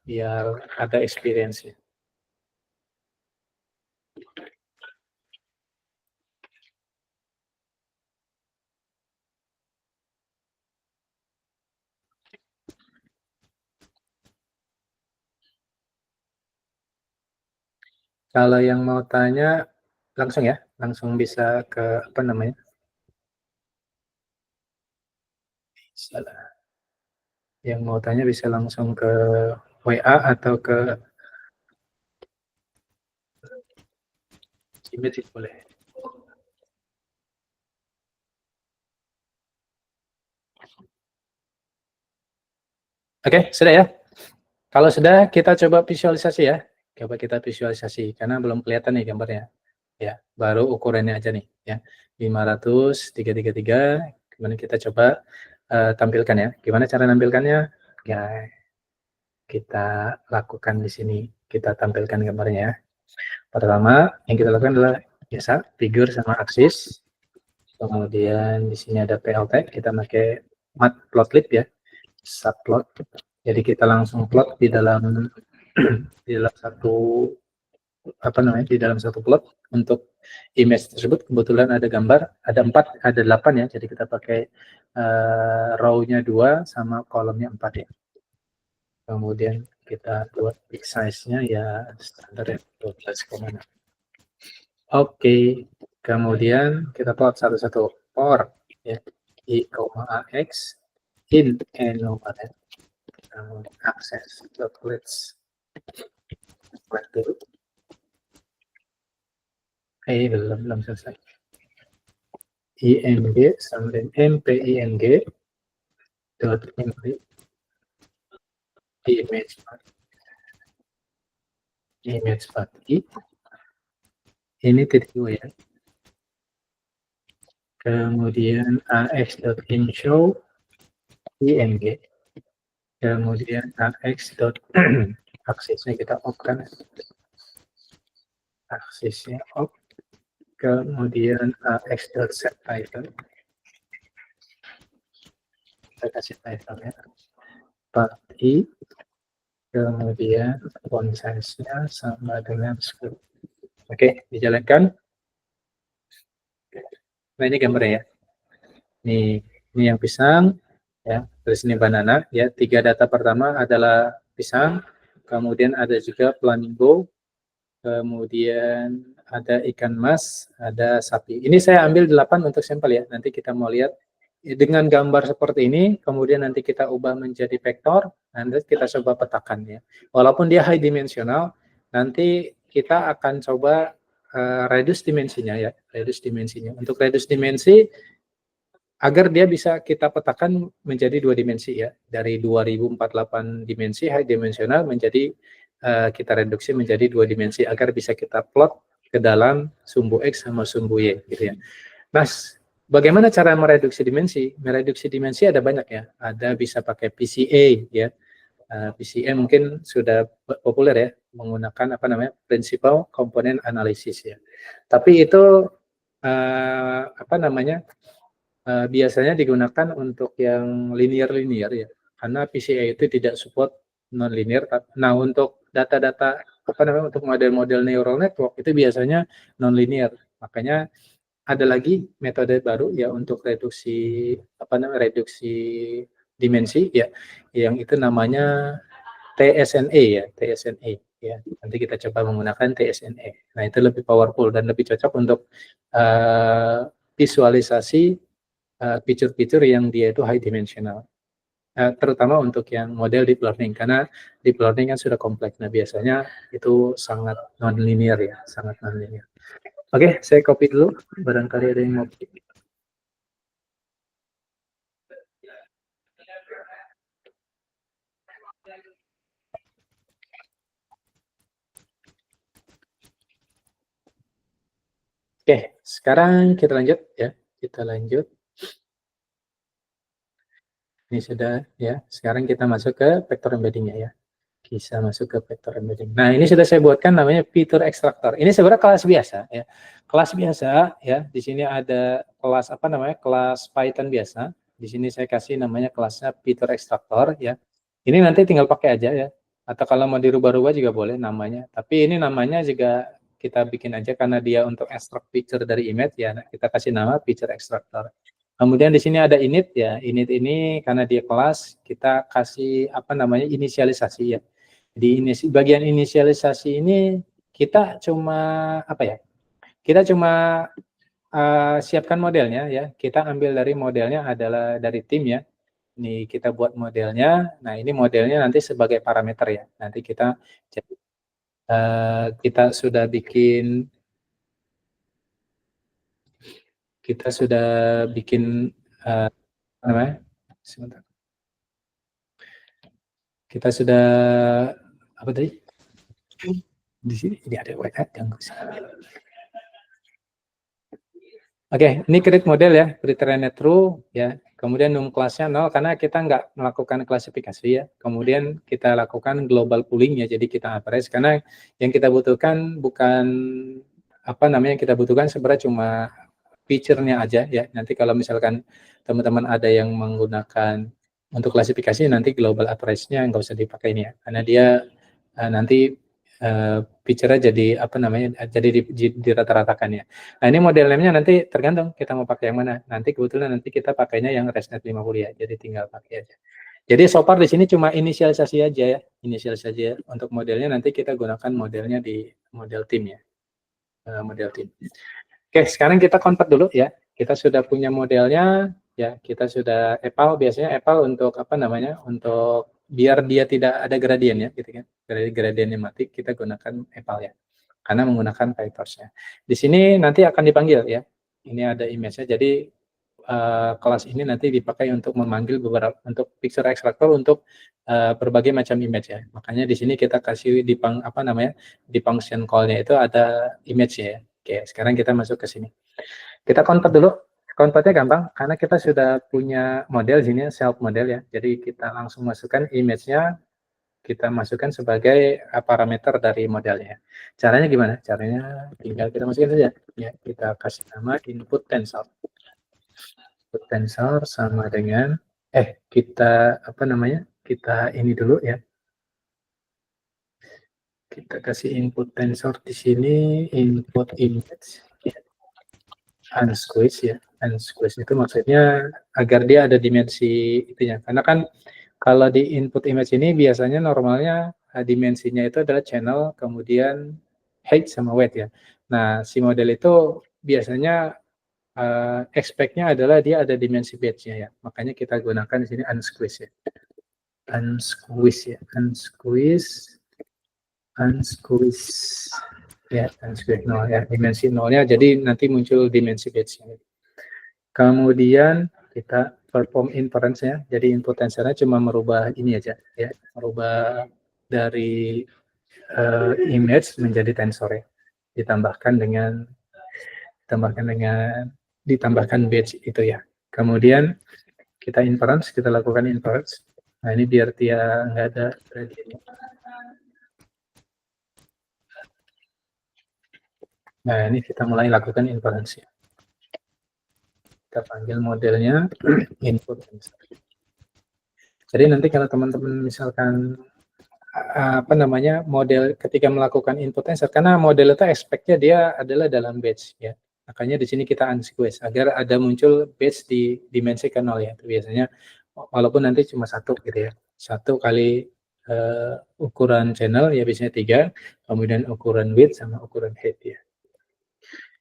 biar ada experience-nya. Kalau yang mau tanya langsung ya, langsung bisa ke yang mau tanya bisa langsung ke WA atau ke email boleh. Oke, sudah ya? Kalau sudah, kita coba visualisasi ya. Coba kita visualisasi, karena belum kelihatan nih gambarnya. Ya, baru ukurannya aja nih, ya. 500, 333, kemudian kita coba tampilkan ya. Gimana cara nampilkannya? Ya, kita lakukan di sini. Kita tampilkan gambarnya ya. Pertama, yang kita lakukan adalah biasa, figur sama aksis. Kemudian di sini ada PLT, kita pakai matplotlib ya, subplot. Jadi kita langsung plot di dalam di dalam satu di dalam satu plot untuk image tersebut. Kebetulan ada gambar, ada 4, ada 8 ya. Jadi kita pakai row-nya 2 sama kolomnya 4 ya. Kemudian kita buat big size-nya ya standar ya 12,6. Oke, kemudian kita plot satu-satu for ya, i, ax in enumerate access let's dulu. Belum selesai. img sampai mping dot image path ini titik 2 ya. Kemudian ax.inshow img. Kemudian ax. Aksesnya kita off kan. Aksesnya off. Kemudian ax.setTitle. Kita kasih title ya. Path i. Kemudian font size-nya sama dengan 10. Oke, dijalankan. Nah, ini gambarnya ya. Ini yang pisang ya, terus ini banana ya. 3 data pertama adalah pisang, kemudian ada juga flamingo, kemudian ada ikan mas, ada sapi. Ini saya ambil 8 untuk sampel ya. Nanti kita mau lihat dengan gambar seperti ini, kemudian nanti kita ubah menjadi vektor, nanti kita coba petakan ya. Walaupun dia high dimensional, nanti kita akan coba reduce dimensinya ya, reduce dimensinya. Untuk reduce dimensi, agar dia bisa kita petakan menjadi 2 dimensi ya, dari 2048 dimensi high dimensional menjadi kita reduksi menjadi 2 dimensi agar bisa kita plot ke dalam sumbu X sama sumbu Y gitu ya. Mas, bagaimana cara mereduksi dimensi? Mereduksi dimensi ada banyak ya. Ada bisa pakai PCA ya. PCA mungkin sudah populer ya, menggunakan Principal Component Analysis ya. Tapi itu biasanya digunakan untuk yang linear ya, karena PCA itu tidak support non-linear. Nah, untuk data-data untuk model-model neural network itu biasanya non-linear. Makanya ada lagi metode baru ya untuk reduksi reduksi dimensi ya, yang itu namanya TSNA ya, TSNA ya. Nanti kita coba menggunakan TSNA. Nah, itu lebih powerful dan lebih cocok untuk visualisasi fitur-fitur yang dia itu high dimensional, terutama untuk yang model deep learning, karena deep learning kan sudah kompleks. Nah, biasanya itu sangat non-linear ya, sangat non-linear. Oke, saya copy dulu, barangkali ada yang mau. Oke, sekarang kita lanjut ya, kita lanjut. Ini sudah ya, sekarang kita masuk ke vector embedding-nya ya. Bisa masuk ke vector embedding. Nah, ini sudah saya buatkan namanya feature extractor. Ini sebenarnya kelas biasa ya. Kelas biasa ya. Di sini ada kelas kelas Python biasa. Di sini saya kasih namanya kelasnya feature extractor ya. Ini nanti tinggal pakai aja ya. Atau kalau mau dirubah-rubah juga boleh namanya. Tapi ini namanya juga kita bikin aja karena dia untuk extract feature dari image ya. Nah, kita kasih nama feature extractor. Kemudian di sini ada init ya. Init ini karena dia kelas, kita kasih inisialisasi ya. Di bagian inisialisasi ini kita cuma Kita cuma siapkan modelnya ya. Kita ambil dari modelnya adalah dari tim ya. Ini kita buat modelnya. Nah, ini modelnya nanti sebagai parameter ya. Nanti kita sudah bikin sebentar. Kita sudah apa tadi? Di sini ini ada WA yang Oke, ini create model ya, kriteria true ya. Kemudian num kelasnya 0 karena kita nggak melakukan klasifikasi ya. Kemudian kita lakukan global pooling ya, jadi kita average karena yang kita butuhkan bukan apa namanya, yang kita butuhkan sebenarnya cuma feature-nya aja ya. Nanti kalau misalkan teman-teman ada yang menggunakan untuk klasifikasi nanti global average-nya nggak usah dipakai ini ya, karena dia nanti feature-nya jadi apa namanya, jadi dirata-ratakan ya. Nah ini model name-nya nanti tergantung kita mau pakai yang mana. Nanti kebetulan nanti kita pakainya yang ResNet 50 ya, jadi tinggal pakai aja. Jadi so far di sini cuma inisialisasi aja ya, inisialisasi aja. Untuk modelnya nanti kita gunakan modelnya di model tim ya, model tim. Oke, sekarang kita convert dulu ya. Kita sudah punya modelnya, ya kita sudah eval, biasanya eval untuk apa namanya, untuk biar dia tidak ada gradien ya, gitu kan. Gradiennya mati, kita gunakan eval ya, karena menggunakan PyTorch-nya. Di sini nanti akan dipanggil ya. Ini ada image-nya, jadi kelas ini nanti dipakai untuk memanggil beberapa untuk picture extractor untuk berbagai macam image ya. Makanya di sini kita kasih di apa namanya, di function call-nya itu ada image ya. Oke, sekarang kita masuk ke sini. Kita convert dulu. Convertnya gampang karena kita sudah punya model sini self model ya. Jadi kita langsung masukkan image-nya, kita masukkan sebagai parameter dari modelnya. Caranya gimana? Caranya tinggal kita masukin saja. Ya, kita kasih nama input tensor. Input tensor sama dengan kita apa namanya? Kita ini dulu ya. Kita kasih input tensor di sini, input image unsqueeze ya. Unsqueeze itu maksudnya agar dia ada dimensi itunya. Karena kan kalau di input image ini biasanya normalnya dimensinya itu adalah channel, kemudian height sama weight ya. Nah, si model itu biasanya expect-nya adalah dia ada dimensi batch-nya ya. Makanya kita gunakan di sini unsqueeze ya. Unsqueeze ya. Unsqueeze ya, unsqueeze 0 ya. Dimensi 0-nya jadi nanti muncul dimensi batch-nya. Kemudian kita perform inference-nya. Jadi input tensornya cuma merubah ini aja ya, merubah dari image menjadi tensor ya. Ditambahkan batch itu ya. Kemudian kita inference, kita lakukan inference. Nah, ini biar dia nggak ada gradient. Nah, ini kita mulai lakukan inference. Kita panggil modelnya input tensor. Jadi nanti kalau teman-teman misalkan apa namanya, model ketika melakukan input tensor, karena model itu expect-nya dia adalah dalam batch ya. Makanya di sini kita unsqueeze agar ada muncul batch di dimensi ke 0 ya. Itu biasanya walaupun nanti cuma satu gitu ya. 1 kali ukuran channel ya biasanya 3, kemudian ukuran width sama ukuran height ya.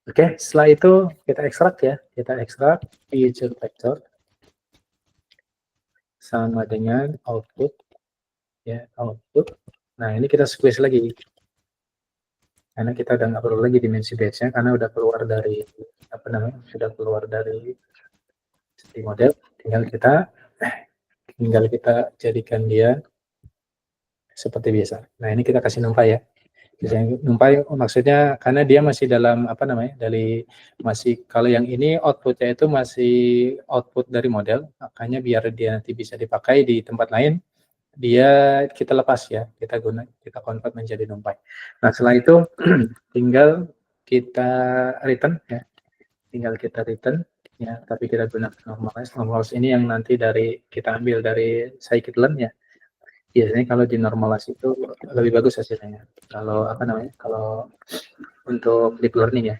Oke, setelah itu kita ekstrak ya. Kita ekstrak feature vector sama dengan output ya, output. Nah, ini kita squeeze lagi. Karena kita udah nggak perlu lagi dimensi batch-nya karena udah keluar dari apa namanya, sudah keluar dari model, tinggal kita jadikan dia seperti biasa. Nah, ini kita kasih numpy ya. Numpy maksudnya karena dia masih dalam apa namanya, masih kalau yang ini outputnya itu masih output dari model, makanya biar dia nanti bisa dipakai di tempat lain, dia kita lepas ya, kita convert menjadi numpy. Nah, setelah itu tinggal kita return ya, ya, tapi kita gunakan normalize ini yang nanti kita ambil dari scikit-learn ya. Biasanya kalau di normalize itu lebih bagus hasilnya. Kalau apa namanya, kalau untuk deep learning ya,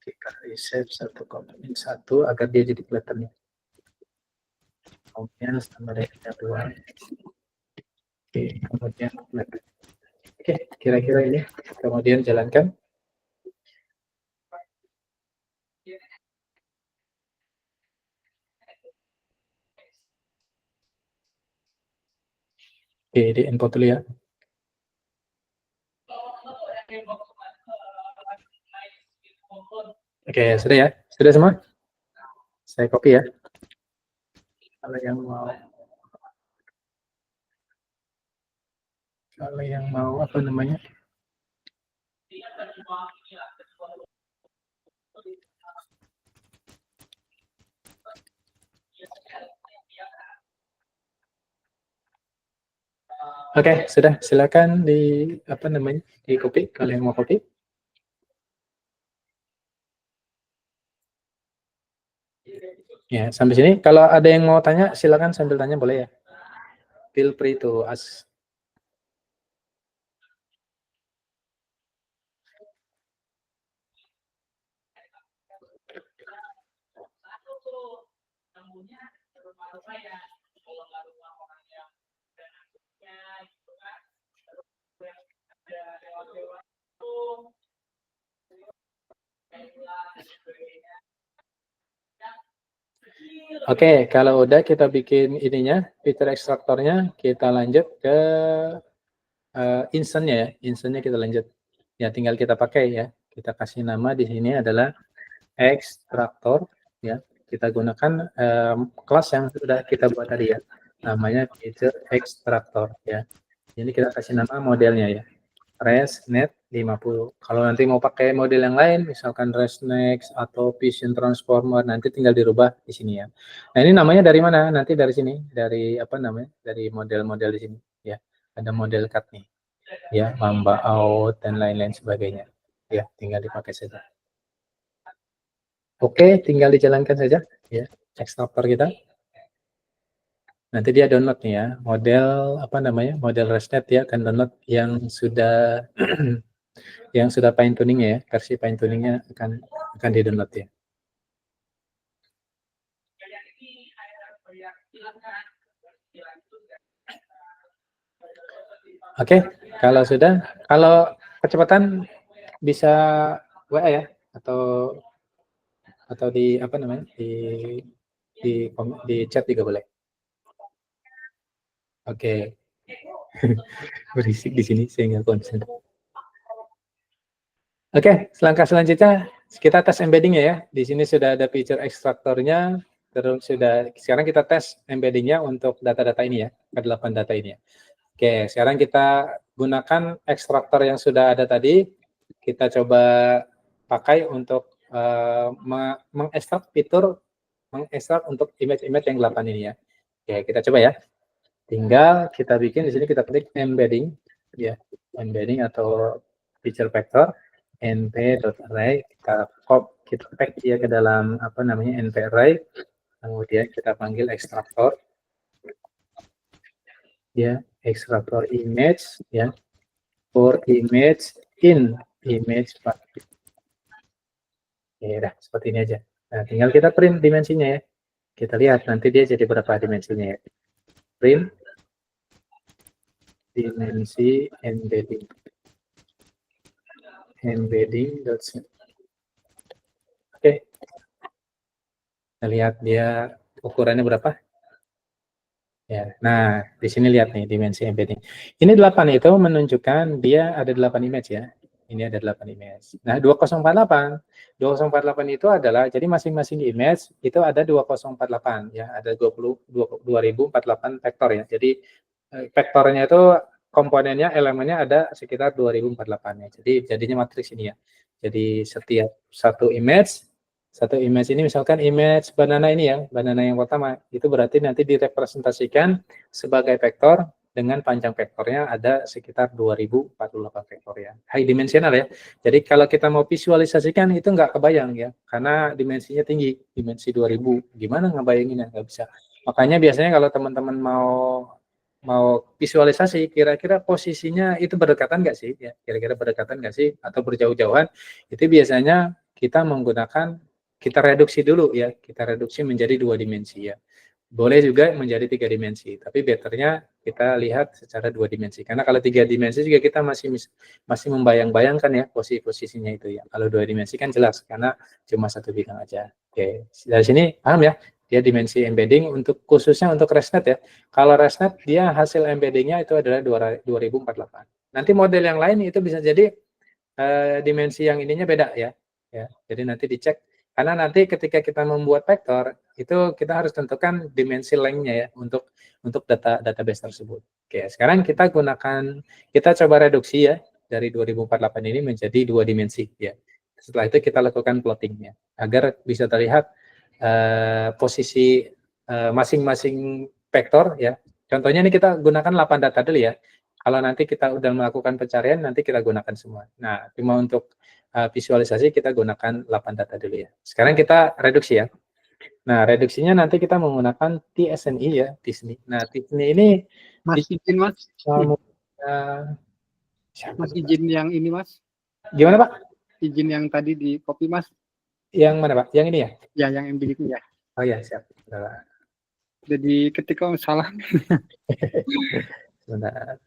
kita reset satu komponen satu agar dia jadi pattern-nya. Kemudian sama dengan 2. Oke, kemudian oke, kira-kira ini kemudian jalankan. Oke, di input dulu ya. Oke, sudah ya? Sudah semua? Saya copy ya. Kalau yang mau apa namanya? Oke, sudah. Silakan di apa namanya? Di copy kalau yang mau copy. Ya, sampai sini. Kalau ada yang mau tanya, silakan sambil tanya boleh ya. Feel free to ask. Oke, kalau udah kita bikin ininya, fitur ekstraktornya, kita lanjut ke instance-nya ya. Instance-nya kita lanjut. Ya, tinggal kita pakai ya. Kita kasih nama di sini adalah ekstraktor ya. Kita gunakan kelas yang sudah kita buat tadi ya. Namanya fitur ekstraktor ya. Ini kita kasih nama modelnya ya. ResNet 50. Kalau nanti mau pakai model yang lain, misalkan ResNext atau Vision Transformer, nanti tinggal dirubah di sini ya. Nah, ini namanya dari mana? Nanti dari sini, dari apa namanya? Dari model-model di sini ya. Ada model cut nih. Ya, Mamba out dan lain-lain sebagainya. Ya, tinggal dipakai saja. Oke, tinggal dijalankan saja ya ekstraktor kita. Nanti dia download nih ya, model apa namanya? Model ResNet ya akan download yang sudah yang sudah fine tuning ya, versi fine tuningnya akan di-download ya. Oke, kalau sudah, kalau kecepatan bisa WA ya atau di apa namanya? Di chat juga boleh. Oke. Berisik di sini saya nggak konsen. Oke, langkah selanjutnya kita tes embedding ya. Di sini sudah ada feature ekstraktornya, terus sekarang kita tes embeddingnya untuk data-data ini ya, ke-8 data ini ya. Oke, sekarang kita gunakan ekstraktor yang sudah ada tadi, kita coba pakai untuk mengekstrak untuk image-image yang 8 ini ya. Oke, kita coba ya. Tinggal kita bikin di sini, kita klik embedding ya, embedding atau feature vector np.array, kita pack dia ke dalam apa namanya np array, kemudian kita panggil ekstraktor ya, ekstraktor image ya, for image in image package. Ya udah seperti ini aja. Nah, tinggal kita print dimensinya ya. Kita lihat nanti dia jadi berapa dimensinya ya. Print dimensi embedding. Embedding.set. Oke. Kita lihat dia ukurannya berapa. Ya, nah di sini lihat nih dimensi embedding. Ini 8 itu menunjukkan dia ada 8 image ya. Ini ada 8 image. Nah, 2048 itu adalah, jadi masing-masing image itu ada 2048 ya, ada 2048 vektor ya. Jadi vektornya itu komponennya, elemennya ada sekitar 2048 ya. Jadi jadinya matriks ini ya. Jadi setiap satu image ini misalkan image banana ini ya, banana yang pertama, itu berarti nanti direpresentasikan sebagai vektor dengan panjang vektornya ada sekitar 2048 vektor ya. High dimensional ya. Jadi kalau kita mau visualisasikan itu nggak kebayang ya, karena dimensinya tinggi, dimensi 2000. Gimana ngebayanginnya? Nggak bisa. Makanya biasanya kalau teman-teman mau visualisasi, kira-kira posisinya itu berdekatan nggak sih? Ya, kira-kira berdekatan nggak sih? Atau berjauh-jauhan? Itu biasanya kita reduksi dulu ya, kita reduksi menjadi 2 dimensi ya. Boleh juga menjadi 3 dimensi, tapi betternya kita lihat secara 2 dimensi. Karena kalau 3 dimensi juga kita masih membayang-bayangkan ya posisinya itu ya. Kalau 2 dimensi kan jelas karena cuma satu bidang aja. Oke, dari sini paham ya? Dia dimensi embedding khususnya untuk ResNet ya. Kalau ResNet dia hasil embeddingnya itu adalah 2048. Nanti model yang lain itu bisa jadi dimensi yang ininya beda ya. Ya, jadi nanti dicek Karena nanti ketika kita membuat vektor, itu kita harus tentukan dimensi length-nya ya untuk database tersebut. Oke, sekarang kita coba reduksi ya dari 2048 ini menjadi 2 dimensi ya. Setelah itu kita lakukan plottingnya agar bisa terlihat posisi masing-masing vektor ya. Contohnya ini kita gunakan 8 data dulu ya. Kalau nanti kita udah melakukan pencarian, nanti kita gunakan semua. Nah, cuma untuk visualisasi kita gunakan 8 data dulu ya. Sekarang kita reduksi ya. Nah, reduksinya nanti kita menggunakan TSNI ya, TSNI. Nah, TSNI ini Mas izin Mas. Siapa Mas nih, Pak? izin yang ini Mas. Gimana Pak? Izin yang tadi di copy Mas. Yang mana Pak? Yang ini ya? Ya, yang MB itu ya. Oh ya, siap. Sebentar. Jadi ketika salah. Sebentar.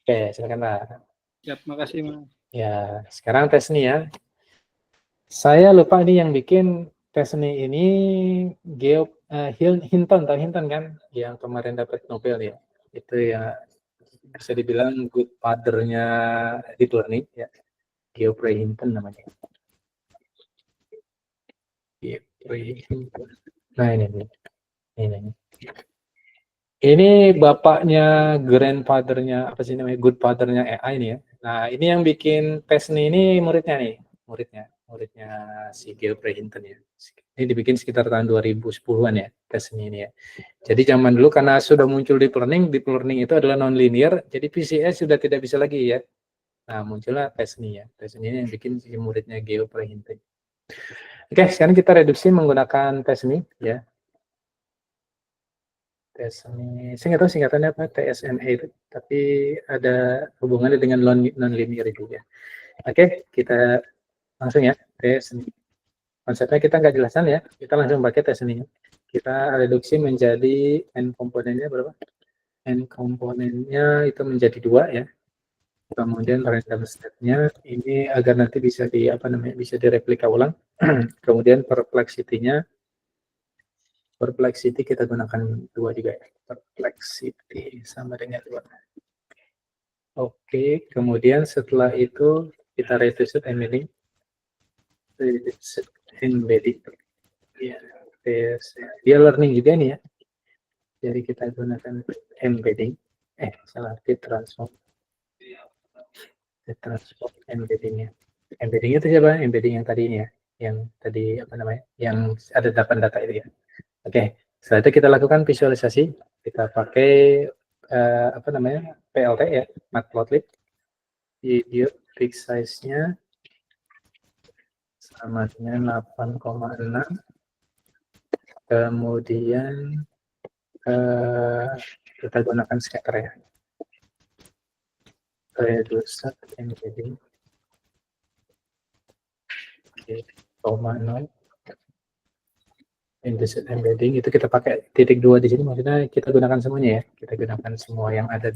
Oke, silakan Pak. Siap, makasih Mas. Ya, sekarang tes nih ya. Saya lupa ini yang bikin tes ini Hinton, tahu Hinton kan? Yang kemarin dapat Nobel ya. Itu ya bisa dibilang good father-nya deep learning ya. Geoffrey Hinton namanya. Geoffrey Hinton. Nah ini. Ini bapaknya, grandfather-nya, apa sih namanya, good father-nya AI ini ya. Nah, ini yang bikin tes ini muridnya si Geoffrey Hinton ya. Ini dibikin sekitar tahun 2010-an ya, tes ini ya. Jadi zaman dulu karena sudah muncul deep learning itu adalah non-linear, jadi PCS sudah tidak bisa lagi ya. Nah, muncullah tes ini ya. Tes ini yang bikin si muridnya Geoffrey Hinton. Oke, sekarang kita reduksi menggunakan tes ini ya. TSNA, saya nggak tahu singkatannya apa, TSNA itu, tapi ada hubungannya dengan non-linear itu ya. Oke, kita langsung ya, TSNA. Konsepnya kita nggak jelasan ya, kita langsung pakai TSNA. Kita reduksi menjadi N komponennya berapa? N komponennya itu menjadi 2 ya. Kemudian random state-nya ini agar nanti bisa bisa direplika ulang. Kemudian perplexity-nya perplexity kita gunakan 2 juga ya. Perplexity sama dengan 2. Oke, kemudian setelah itu kita reduce embedding. Ya, dia learning juga nih ya. Jadi kita gunakan embedding. Transform embeddingnya. Embedding itu siapa? Embedding yang tadi ini ya. Yang tadi yang ada 8 data itu ya. Oke, setelah itu kita lakukan visualisasi. Kita pakai PLT ya, Matplotlib. Video fix size-nya sama dengan 8,6. Kemudian kita gunakan scatter ya. Reduce embedding. Oke, 0,0. Induced embedding itu kita pakai titik 2 di sini, maksudnya kita gunakan semuanya ya. Kita gunakan semua yang ada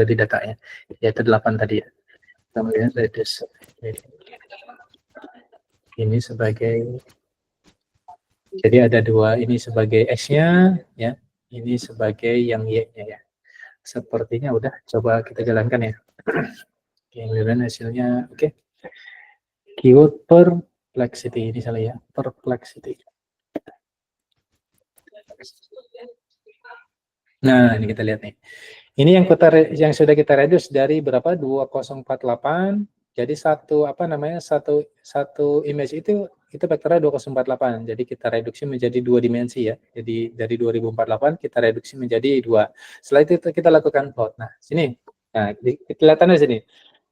di datanya, yaitu 8 tadi ya. Kemudian reduce ini sebagai, jadi ada 2, ini sebagai X-nya ya, ini sebagai yang Y-nya ya. Sepertinya udah, coba kita jalankan ya. Kemudian hasilnya oke. Keyword perplexity ini salah ya, perplexity. Nah, ini kita lihat nih. Ini yang sudah kita reduce dari berapa? 2048. Jadi satu image itu vektornya 2048. Jadi kita reduksi menjadi 2 dimensi ya. Jadi dari 2048 kita reduksi menjadi 2. Setelah itu kita lakukan plot. Nah, sini. Nah, kelihatan di sini.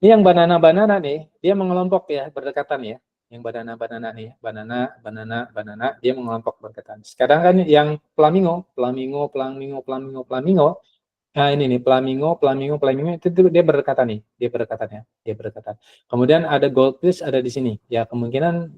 Ini yang banana nih, dia mengelompok ya, berdekatan ya. Yang banana nih, banana, dia mengelompok berdekatan. Sekarang kan yang flamingo. Nah, ini nih flamingo itu dia berdekatan nih, dia berdekatan. Kemudian ada goldfish ada di sini. Ya, kemungkinan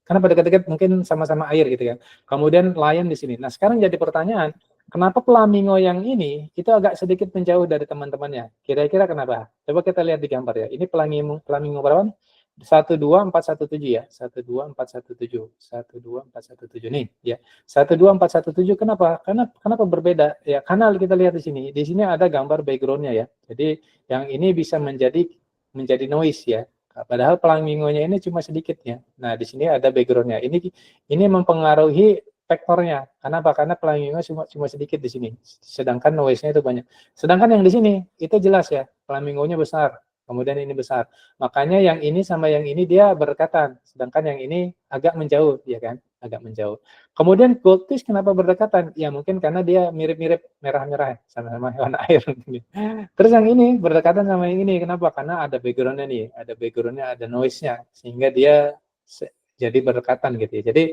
karena pada dekat-dekat mungkin sama-sama air gitu ya. Kemudian lion di sini. Nah, sekarang jadi pertanyaan, kenapa flamingo yang ini itu agak sedikit menjauh dari teman-temannya? Kira-kira kenapa? Coba kita lihat di gambar ya. Ini flamingo berapa? 12417 ya. 12417 nih ya. 12417 kenapa? Kenapa berbeda? Ya, karena kita lihat di sini. Di sini ada gambar background-nya ya. Jadi yang ini bisa menjadi menjadi noise ya. Padahal flamingonya ini cuma sedikit ya. Nah, di sini ada backgroundnya. Ini mempengaruhi vektornya. Kenapa? Karena flamingo cuma sedikit di sini. Sedangkan noise-nya itu banyak. Sedangkan yang di sini itu jelas ya. Flamingonya besar. Kemudian ini besar. Makanya yang ini sama yang ini dia berdekatan. Sedangkan yang ini agak menjauh, ya kan? Agak menjauh. Kemudian goldfish kenapa berdekatan? Ya mungkin karena dia mirip-mirip merah-merah, sama-sama hewan air. Terus yang ini berdekatan sama yang ini, kenapa? Karena ada background-nya nih, ada noise-nya, sehingga dia jadi berdekatan gitu ya. Jadi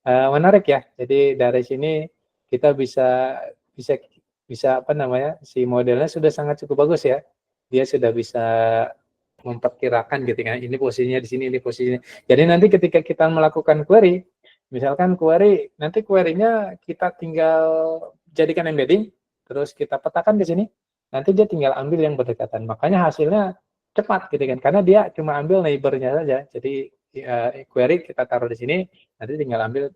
menarik ya. Jadi dari sini kita bisa bisa bisa apa namanya, si modelnya sudah sangat cukup bagus ya. Dia sudah bisa memperkirakan gitu kan, ini posisinya di sini, ini posisinya. Jadi nanti ketika kita melakukan query, misalkan query, nanti query-nya kita tinggal jadikan embedding, terus kita petakan di sini, nanti dia tinggal ambil yang berdekatan. Makanya hasilnya cepat gitu kan, karena dia cuma ambil neighbor-nya saja. Jadi query kita taruh di sini, nanti tinggal ambil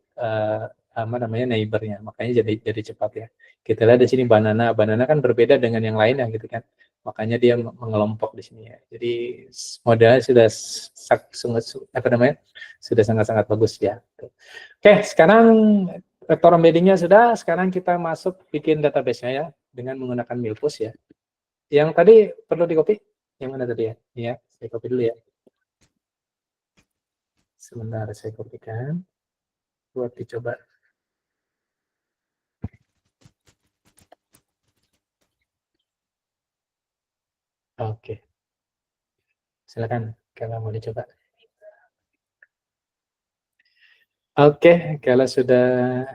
apa namanya neighbor-nya. Makanya jadi cepat ya. Kita lihat di sini banana kan berbeda dengan yang lainnya gitu kan. Makanya dia mengelompok di sini ya. Jadi modelnya sudah apa namanya? Sudah sangat-sangat bagus ya. Oke, sekarang vector embedding-nya sudah, sekarang kita masuk bikin database-nya ya dengan menggunakan Milpus ya. Yang tadi perlu di-copy? Yang mana tadi ya? Iya, saya copy dulu ya. Sebentar saya kopikan buat dicoba. Oke. Silakan kalau mau dicoba. Oke, kalau sudah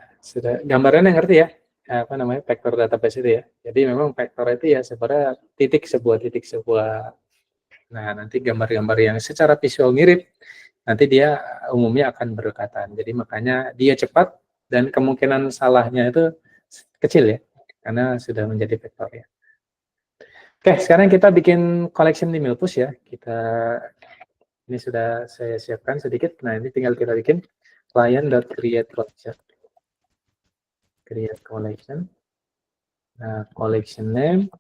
gambarannya ngerti ya, apa namanya vektor database itu ya. Jadi memang vektor itu ya sebenarnya sebuah titik. Nah, nanti gambar-gambar yang secara visual mirip, nanti dia umumnya akan berdekatan. Jadi makanya dia cepat dan kemungkinan salahnya itu kecil ya, karena sudah menjadi vektor ya. Oke, sekarang kita bikin collection di Milpus ya. Ini sudah saya siapkan sedikit. Nah, ini tinggal kita bikin client.create collection. Create collection. Nah, collection name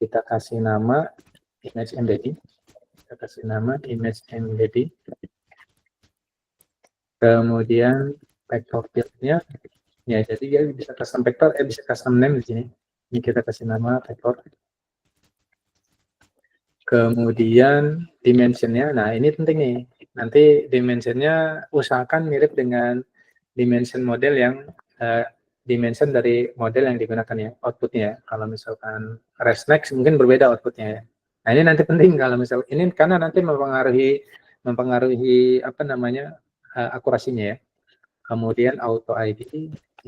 kita kasih nama image embedding. Kita kasih nama image embedding. Kemudian vector field-nya ya, jadi dia bisa custom vector, bisa custom name di sini. Ini kita kasih nama vector. Kemudian dimensionnya, nah ini penting nih. Nanti dimensionnya usahakan mirip dengan dimension model yang dimension dari model yang digunakan ya, outputnya. Kalau misalkan ResNext mungkin berbeda outputnya ya. Nah ini nanti penting kalau misal ini karena nanti mempengaruhi apa namanya akurasinya ya. Kemudian auto ID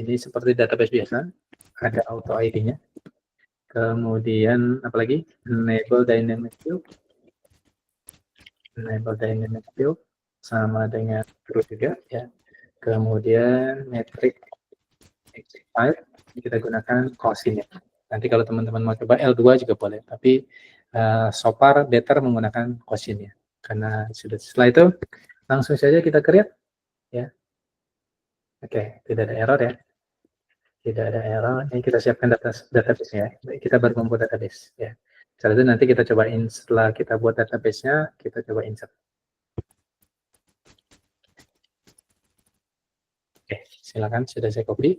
ini seperti database biasa, ada auto ID-nya. Kemudian apalagi enable dynamic field sama dengan true juga ya. Kemudian metric type kita gunakan cosin ya. Nanti kalau teman-teman mau coba L2 juga boleh, tapi so far better menggunakan cosin ya. Karena sudah setelah itu langsung saja kita create ya. Oke, tidak ada error ya. Tidak ada error. Ini kita siapkan database ya. Kita baru membuat database ya. Setelah itu nanti kita cobain, setelah kita buat database-nya, kita coba insert. Oke, silakan sudah saya copy.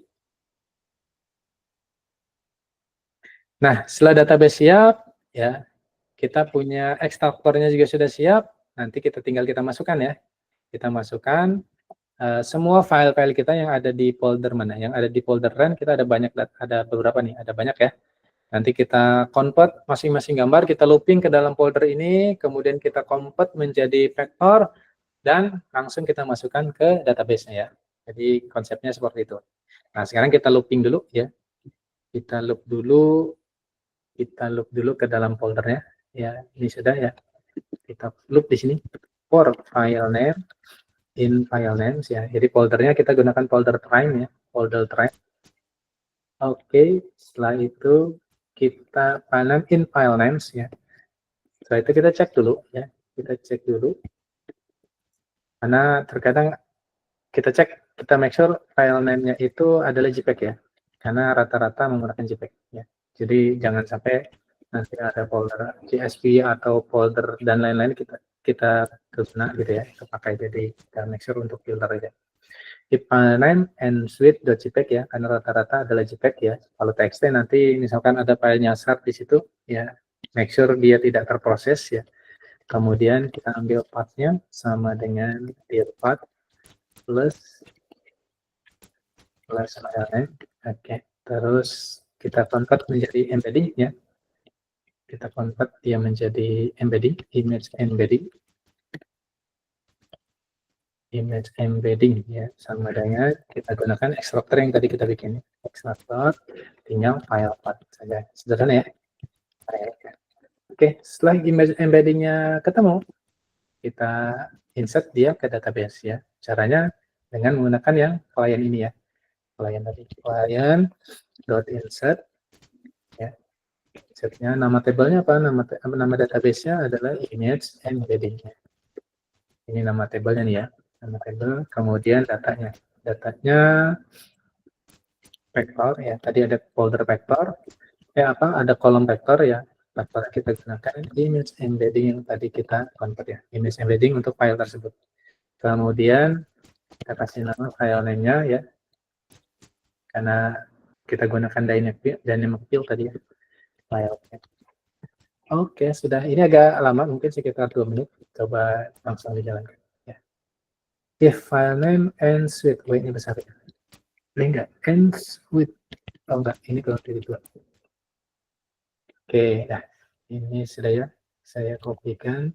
Nah, setelah database siap, ya, kita punya ekstraktornya juga sudah siap. Nanti kita tinggal masukkan ya. Kita masukkan semua file-file kita yang ada di folder mana. Yang ada di folder run kita ada banyak, ada beberapa nih, ada banyak ya. Nanti kita convert masing-masing gambar, kita looping ke dalam folder ini, kemudian kita convert menjadi vektor, dan langsung kita masukkan ke database-nya ya. Jadi konsepnya seperti itu. Nah, sekarang kita looping dulu ya. Kita loop dulu ke dalam foldernya. Ya, ini sudah ya. Kita loop di sini. For file name, in file names ya. Jadi foldernya kita gunakan folder prime ya. Folder prime. Oke, setelah itu kita panen in file names ya. Setelah itu kita cek dulu ya. Kita cek dulu. Karena terkadang kita cek, kita make sure file name-nya itu adalah JPEG ya. Karena rata-rata menggunakan JPEG ya. Jadi jangan sampai nanti ada folder CSV atau folder dan lain-lain kita guna gitu ya, kita pakai. Jadi kita make sure untuk filter aja. If file name and suite.jpg ya, karena rata-rata adalah JPEG ya. Kalau TXT nanti misalkan ada file nyasar di situ ya, make sure dia tidak terproses ya. Kemudian kita ambil path-nya sama dengan dir path plus file name. Oke, terus kita convert menjadi embedding ya. Kita convert dia menjadi embedding, image embedding ya, sama dengan kita gunakan extractor yang tadi kita bikin. Extractor tinggal file path saja, sederhana ya. Oke, setelah image embeddingnya ketemu, kita insert dia ke database ya. Caranya dengan menggunakan yang client ini ya, client tadi, client.insert ya. Insertnya nama tabelnya apa? Nama database-nya adalah image embedding. Ini nama tabelnya nih ya, nama tabel. Kemudian datanya vector ya. Tadi ada folder vector. Ada kolom vector ya. Vector kita gunakan image embedding yang tadi kita convert ya. Image embedding untuk file tersebut. Kemudian kita kasih nama file name-nya ya. Karena kita gunakan dynamic field tadi ya. File. Oke, sudah. Ini agak lama, mungkin sekitar 2 menit. Coba langsung dijalankan. Ya. If file name ends with, ini besar ya. Boleh nggak? Ends with, enggak, ini kalau dari 2. Oke, nah ini sudah ya. Saya kopikan.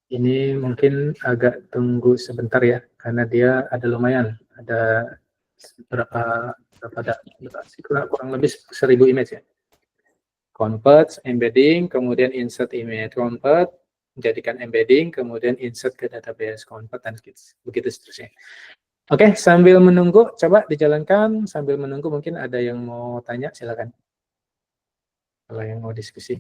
Ini mungkin agak tunggu sebentar ya, karena dia ada lumayan. Ada kurang lebih 1000 image ya. Convert, embedding, kemudian insert image, convert, jadikan embedding, kemudian insert ke database, convert, dan begitu seterusnya. Oke, sambil menunggu, coba dijalankan. Sambil menunggu mungkin ada yang mau tanya, silakan. Kalau yang mau diskusi.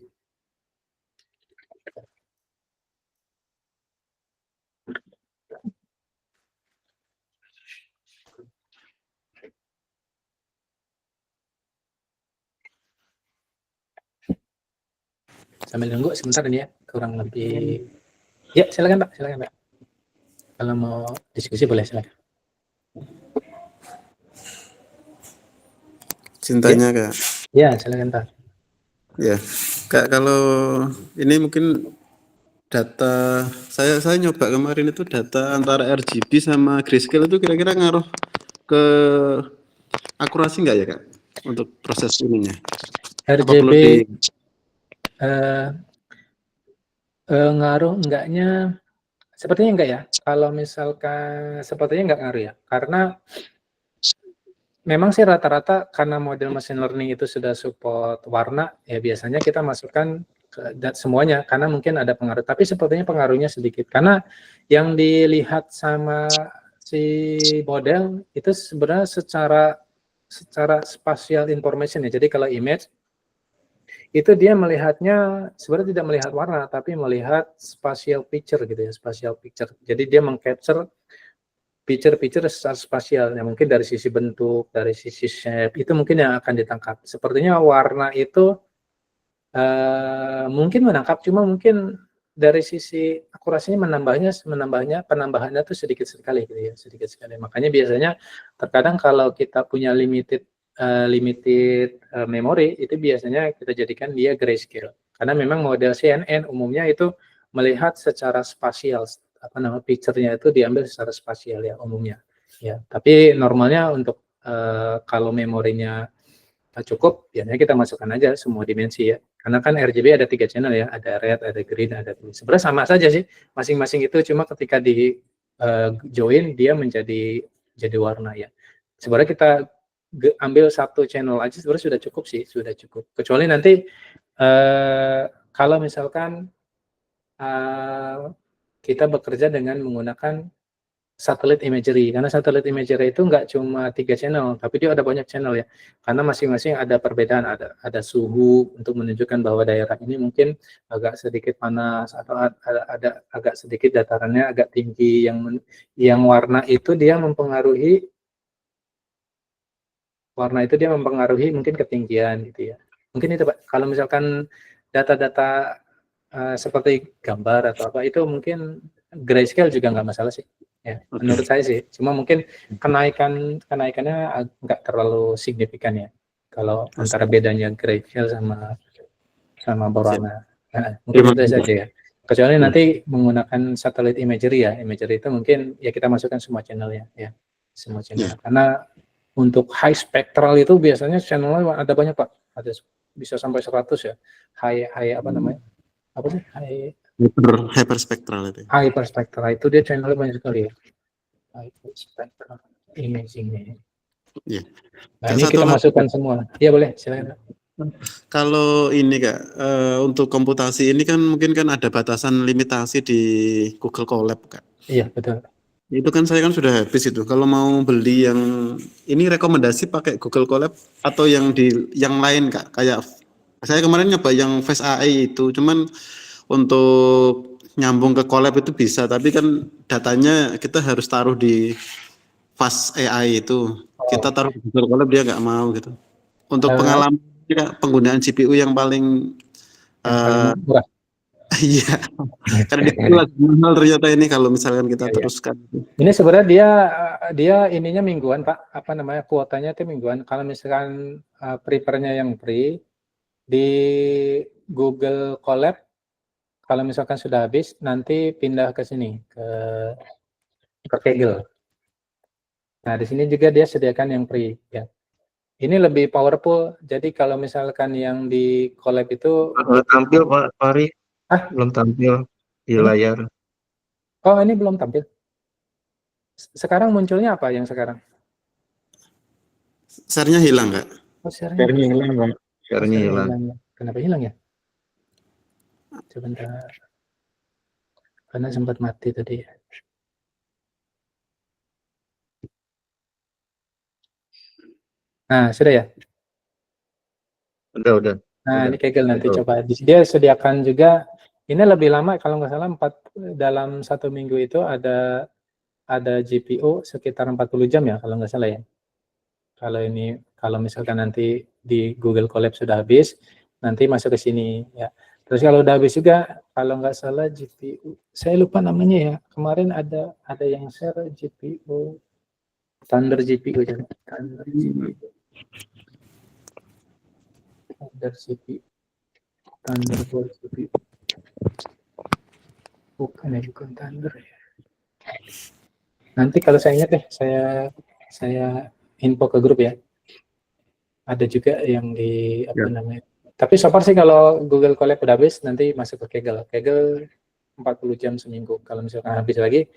Sambil nunggu sebentar ini ya, kurang lebih. Ya, silakan Pak, silakan Pak. Kalau mau diskusi boleh, silakan. Cintanya Kak. Ya, silakan Pak. Ya, Kak, kalau ini mungkin data saya nyoba kemarin itu data antara RGB sama grayscale itu kira-kira ngaruh ke akurasi nggak ya Kak untuk proses ininya? RGB ngaruh enggaknya? Sepertinya enggak ya. Kalau misalkan sepertinya enggak ngaruh ya, karena memang sih rata-rata karena model machine learning itu sudah support warna, ya biasanya kita masukkan semuanya karena mungkin ada pengaruh. Tapi sepertinya pengaruhnya sedikit karena yang dilihat sama si model itu sebenarnya secara spatial information ya. Jadi kalau image itu dia melihatnya sebenarnya tidak melihat warna tapi melihat spatial picture gitu ya, spatial picture. Jadi dia mengcapture picture secara spasial ya, mungkin dari sisi bentuk, dari sisi shape itu mungkin yang akan ditangkap. Sepertinya warna itu mungkin menangkap, cuma mungkin dari sisi akurasinya penambahannya tuh sedikit sekali gitu ya, sedikit sekali. Makanya biasanya terkadang kalau kita punya limited memori itu biasanya kita jadikan dia grayscale. Karena memang model CNN umumnya itu melihat secara spasial, picture-nya itu diambil secara spasial ya umumnya. Ya, tapi normalnya untuk kalau memorinya cukup, biasanya kita masukkan aja semua dimensi ya. Karena kan RGB ada 3 channel ya, ada red, ada green, ada blue. Sebenarnya sama saja sih, masing-masing itu cuma ketika di join dia menjadi warna ya. Sebenarnya kita ambil satu channel aja sebenarnya sudah cukup sih, sudah cukup. Kecuali nanti kalau misalkan kita bekerja dengan menggunakan satelit imagery, karena satelit imagery itu nggak cuma 3 channel, tapi dia ada banyak channel ya, karena masing-masing ada perbedaan, ada suhu untuk menunjukkan bahwa daerah ini mungkin agak sedikit panas atau ada agak sedikit datarannya agak tinggi, yang warna itu dia mempengaruhi mungkin ketinggian gitu ya. Mungkin itu Pak, kalau misalkan data-data seperti gambar atau apa itu mungkin grayscale juga nggak masalah sih. Ya, menurut saya sih. Cuma mungkin kenaikannya nggak terlalu signifikan ya. Kalau antara bedanya grayscale sama berwarna. Nah, mungkin itu saja ya. Kecuali nanti menggunakan satellite imagery ya. Imagery itu mungkin ya kita masukkan semua channelnya ya. Semua channel. Karena untuk high spectral itu biasanya channelnya ada banyak Pak. Ada bisa sampai 100 ya. High apa namanya? Apa sih? Hyperspektral itu. Hyperspectral itu dia channelnya banyak sekali ya. Hyperspectral imaging. Iya. Nah, ini kita masukkan semua. Iya boleh, silakan. Kalau ini Kak, untuk komputasi ini kan mungkin kan ada batasan limitasi di Google Colab Kak. Iya, betul. Itu kan saya kan sudah habis itu. Kalau mau beli yang ini rekomendasi pakai Google Colab atau yang lain Kak. Kayak saya kemarin nyoba yang Face AI itu, cuman untuk nyambung ke Colab itu bisa, tapi kan datanya kita harus taruh di Fast AI itu. Kita taruh di Google Colab dia nggak mau gitu. Untuk pengalaman penggunaan GPU yang paling murah. Iya, karena dia lagi mahal ternyata ini kalau misalkan kita teruskan. Ini sebenarnya dia ininya mingguan Pak, apa namanya kuotanya itu mingguan. Kalau misalkan prepare-nya yang free di Google Colab, kalau misalkan sudah habis nanti pindah ke sini ke Kaggle. Nah di sini juga dia sediakan yang free ya. Ini lebih powerful. Jadi kalau misalkan yang di Colab itu tampil Pak Fahri. Belum tampil di layar. Oh, ini belum tampil. Sekarang munculnya apa yang sekarang? Share-nya hilang, Kak? Oh, share-nya hilang, Pak. Share-nya hilang. Kenapa hilang ya? Sebentar. Karena sempat mati tadi. Nah, sudah ya? Udah. Nah, ini Kaggle nanti coba. Dia sediakan juga, ini lebih lama kalau nggak salah dalam 1 minggu itu ada GPU sekitar 40 jam ya kalau nggak salah ya. Kalau misalkan nanti di Google Colab sudah habis, nanti masuk ke sini ya. Terus kalau udah habis juga, kalau nggak salah GPU, saya lupa namanya ya. Kemarin ada yang share GPU, Thunder GPU ya. Thunder CPU, Thunderbolt CPU. Bukan Thunder ya. Nanti kalau saya ingat deh, saya info ke grup ya. Ada juga yang di apa namanya. Tapi so far sih kalau Google Colab udah habis, nanti masuk ke Kaggle. Kaggle 40 jam seminggu. Kalau misalkan habis lagi,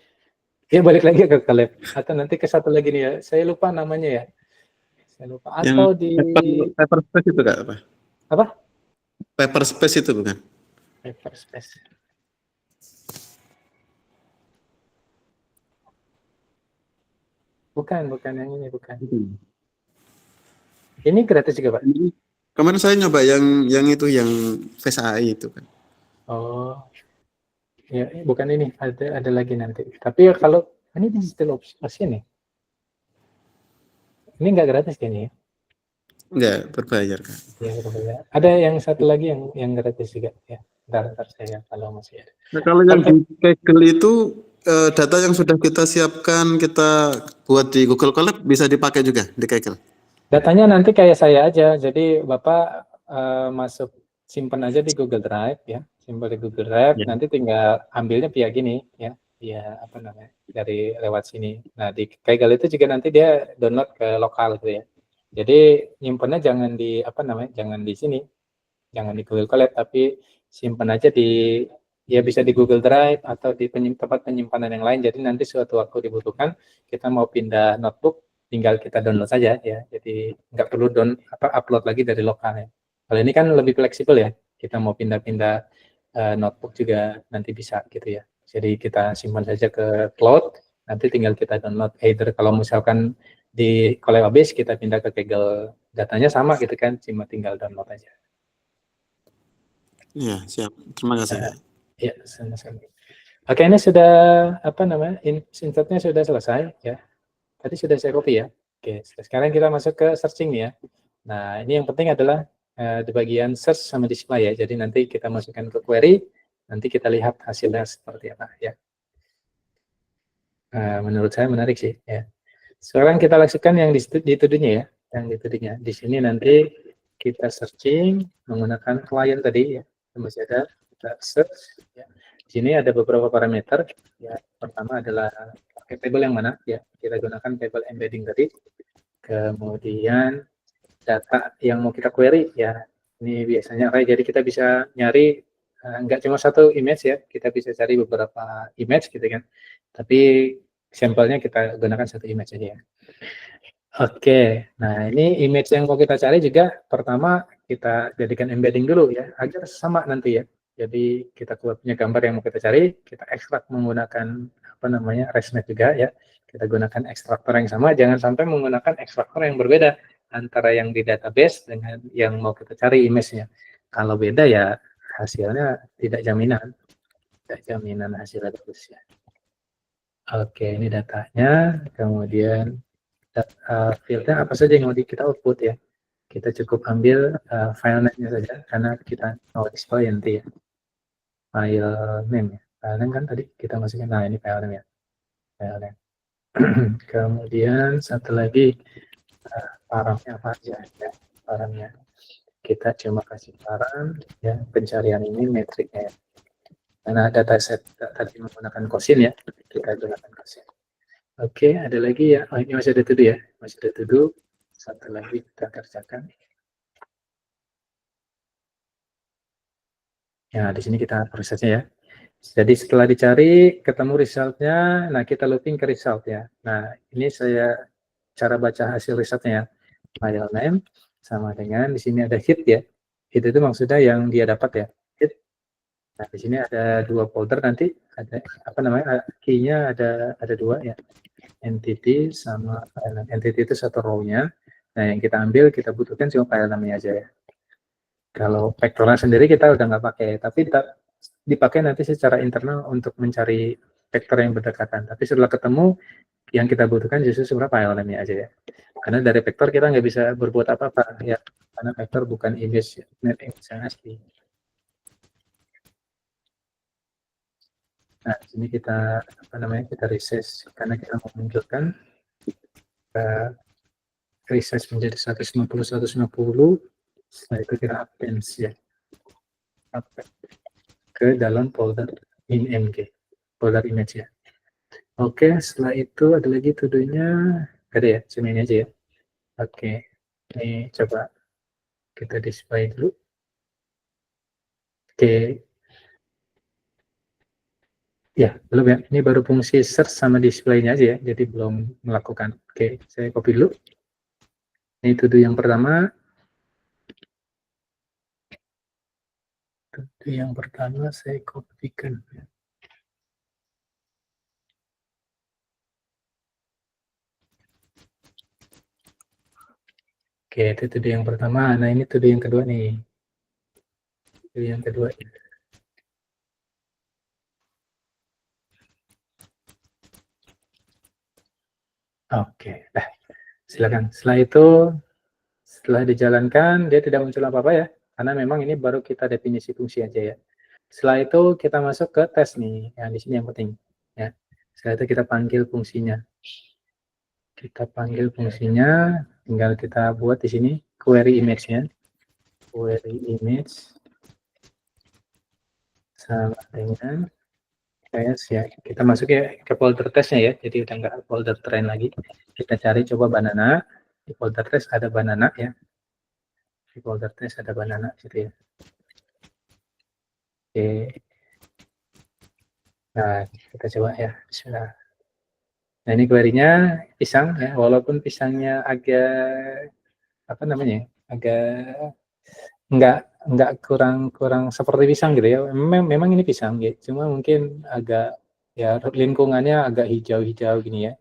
ya balik lagi ke Colab. Atau nanti ke satu lagi nih ya. Saya lupa namanya ya. Saya lupa. Atau yang di Paperspace itu Kak apa? Apa? Paperspace itu bukan? Paperspace. Bukan yang ini, bukan. Ini gratis juga, Pak? Kemarin saya nyoba yang itu, yang Face AI itu kan. Oh. Ya, bukan ini. Ada lagi nanti. Tapi ya kalau ini digital option nih. Ini nggak gratis kayaknya ya? Enggak, berbayar kan. Ya, berbayar. Ada yang satu lagi yang gratis juga ya. Ntar saya kalau masih ada. Nah, kalau yang di Kaggle itu data yang sudah kita siapkan, kita buat di Google Colab bisa dipakai juga di Kaggle? Datanya nanti kayak saya aja. Jadi Bapak masuk simpan aja di Google Drive ya. Simpan di Google Drive, nanti tinggal ambilnya via gini ya. Via apa namanya? Dari lewat sini. Nah, di Kaggle itu juga nanti dia download ke lokal gitu ya. Jadi nyimpannya jangan di apa namanya? Jangan di sini. Jangan di Google Colab, tapi simpan aja ya bisa di Google Drive atau di tempat penyimpanan yang lain. Jadi nanti suatu waktu dibutuhkan, kita mau pindah notebook, tinggal kita download saja ya. Jadi nggak perlu upload lagi dari lokal ya. Kalau ini kan lebih fleksibel ya. Kita mau pindah-pindah notebook juga nanti bisa gitu ya. Jadi kita simpan saja ke cloud, nanti tinggal kita download. Either kalau misalkan di Colab habis, kita pindah ke Kaggle, datanya sama gitu kan, cuma tinggal download aja. Iya, siap. Terima kasih. Ya, sama-sama. Oke, ini sudah apa namanya? Insertnya sudah selesai ya. Tadi sudah saya copy ya. Oke, sekarang kita masuk ke searching ya. Nah, ini yang penting adalah di bagian search sama display ya. Jadi nanti kita masukkan ke query, nanti kita lihat hasilnya seperti apa ya. Menurut saya menarik sih ya. Sekarang kita lakukan yang di to-do-nya ya, yang di to-do-nya. Di sini nanti kita searching menggunakan klien tadi ya, masih ada kita search ya. Di sini ada beberapa parameter ya. Pertama adalah pakai table yang mana ya, kita gunakan table embedding tadi. Kemudian data yang mau kita query ya, ini biasanya array, jadi kita bisa nyari nggak cuma satu image ya, kita bisa cari beberapa image gitu kan, tapi sampelnya kita gunakan satu image aja ya. Oke, nah ini image yang mau kita cari juga pertama kita jadikan embedding dulu ya, agar sama nanti ya. Jadi kita punya gambar yang mau kita cari, kita ekstrak menggunakan apa namanya ResNet juga ya. Kita gunakan ekstraktor yang sama, jangan sampai menggunakan ekstraktor yang berbeda antara yang di database dengan yang mau kita cari image-nya. Kalau beda ya hasilnya tidak jaminan hasilnya bagus ya. Oke, ini datanya, kemudian fieldnya apa saja yang mau kita output ya. Kita cukup ambil file name-nya saja, karena kita mau display nanti ya. File name ya. File name kan tadi kita masukin, nah ini file name ya. File name. Kemudian satu lagi paramnya apa aja ya. Paramnya kita cuma kasih param ya, pencarian ini metriknya ya. Karena dataset tadi menggunakan Kosin ya, kita gunakan Kosin. Oke, ada lagi ya. Oh, ini masih ada to-do ya. Masih ada to-do. Satu lagi kita kerjakan. Ya, di sini kita prosesnya ya. Jadi setelah dicari, ketemu resultnya, nah kita looping ke result ya. Nah, ini saya cara baca hasil resultnya ya. File name sama dengan di sini ada hit ya. Hit itu maksudnya yang dia dapat ya. Hit. Nah, di sini ada dua folder nanti, ada apa namanya? Key-nya ada dua ya. Entity sama file name. Entity itu satu row-nya. Nah, yang kita ambil, kita butuhkan cuma file name-nya aja ya. Kalau vektornya sendiri kita udah nggak pakai, tapi dipakai nanti secara internal untuk mencari vektor yang berdekatan. Tapi setelah ketemu, yang kita butuhkan justru sebenarnya file name-nya aja ya. Karena dari vektor kita nggak bisa berbuat apa-apa ya, karena vektor bukan image yang asli. Nah, di sini kita apa namanya, kita resize karena kita mau munculkan resize menjadi 150 setelah itu kita append ya, append ke dalam folder img, folder image ya. Oke, setelah itu ada lagi to-do-nya, ada ya, cuma ini aja ya. Oke, ini coba kita display dulu. Oke. Ya, belum ya. Ini baru fungsi search sama display-nya aja ya. Jadi belum melakukan. Oke, saya copy dulu. Ini to-do yang pertama. To-do yang pertama saya kopikan. Oke, itu to-do yang pertama. Nah, ini to-do yang kedua nih. To-do yang kedua. Oke, nah, silakan. Setelah itu, setelah dijalankan, dia tidak muncul apa-apa ya, karena memang ini baru kita definisi fungsi aja ya. Setelah itu kita masuk ke tes nih, yang di sini yang penting ya. Setelah itu kita panggil fungsinya. Kita panggil fungsinya, tinggal kita buat di sini query image-nya. Query image sama dengan test ya. Kita masuk ya ke folder testnya ya, jadi udah nggak folder train lagi. Kita cari coba banana, di folder test ada banana ya, di folder test ada banana gitu ya. Oke, nah kita coba ya, bismillah. Nah ini query-nya pisang ya, walaupun pisangnya agak apa namanya, agak nggak kurang seperti pisang gitu ya. Memang ini pisang gitu, cuma mungkin agak ya lingkungannya agak hijau-hijau gini ya.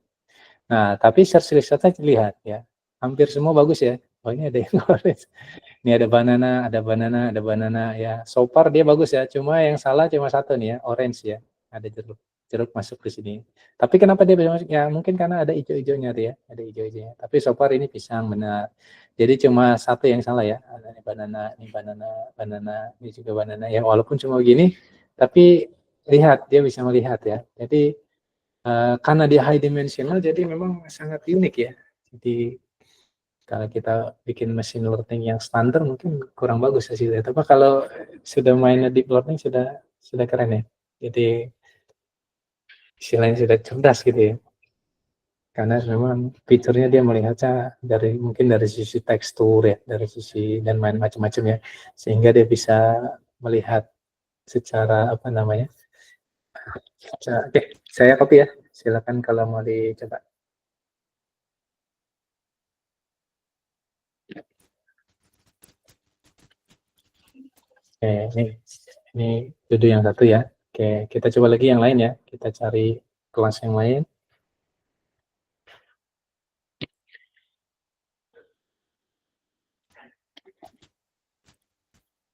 Nah, tapi search resultnya lihat ya, hampir semua bagus ya. Oh ini ada yang orange. Ini ada banana ya. So far dia bagus ya, cuma yang salah cuma satu nih ya, orange ya, ada jeruk. jeruk masuk di sini. Tapi kenapa dia bisa masuk? Ya mungkin karena ada hijau-hijaunya tuh ya, ada hijau-hijaunya. Tapi so far ini pisang benar. Jadi cuma satu yang salah ya. Ini banana, ini juga banana. Ya walaupun cuma begini, tapi lihat dia bisa melihat ya. Jadi karena dia high dimensional, jadi memang sangat unik ya. Jadi kalau kita bikin machine learning yang standar mungkin kurang bagus hasilnya. Tapi kalau sudah mainnya deep learning sudah keren ya. Jadi istilahnya sudah cerdas gitu ya. Karena memang fiturnya dia melihatnya mungkin dari sisi tekstur ya, dari sisi dan main macam-macam ya, sehingga dia bisa melihat secara apa namanya. Oke, saya copy ya. Silakan kalau mau dicoba. Oke, ini duduk yang satu ya. Oke, kita coba lagi yang lain ya. Kita cari kelas yang lain.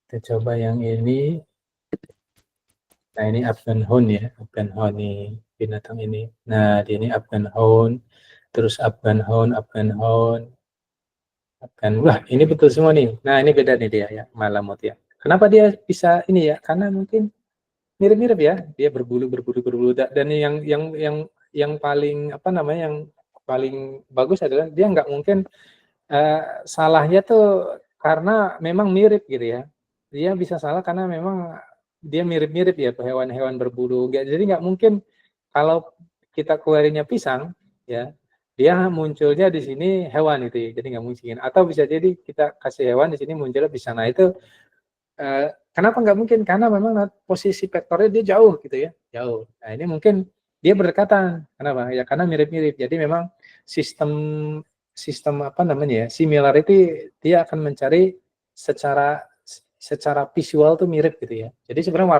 Kita coba yang ini. Nah, ini Afghan Hound ya. Afghan Hound nih binatang ini. Nah, di ini Afghan Hound, terus Afghan Hound. Wah, ini betul semua nih. Nah, ini beda nih dia ya, Malamut ya. Kenapa dia bisa ini ya? Karena mungkin mirip-mirip ya. Dia berbulu dan yang paling apa namanya yang paling bagus adalah dia nggak mungkin salahnya tuh karena memang mirip gitu ya. Dia bisa salah karena memang dia mirip-mirip ya hewan-hewan berbulu. Jadi nggak mungkin kalau kita query-nya pisang ya, dia munculnya di sini hewan itu ya. Jadi nggak mungkin. Atau bisa jadi kita kasih hewan di sini munculnya pisang. Nah itu kenapa nggak mungkin? Karena memang posisi vektornya dia jauh gitu ya, jauh. Nah ini mungkin dia berdekatan. Kenapa? Ya karena mirip-mirip. Jadi memang sistem apa namanya ya, similarity dia akan mencari secara visual tuh mirip gitu ya. Jadi sebenarnya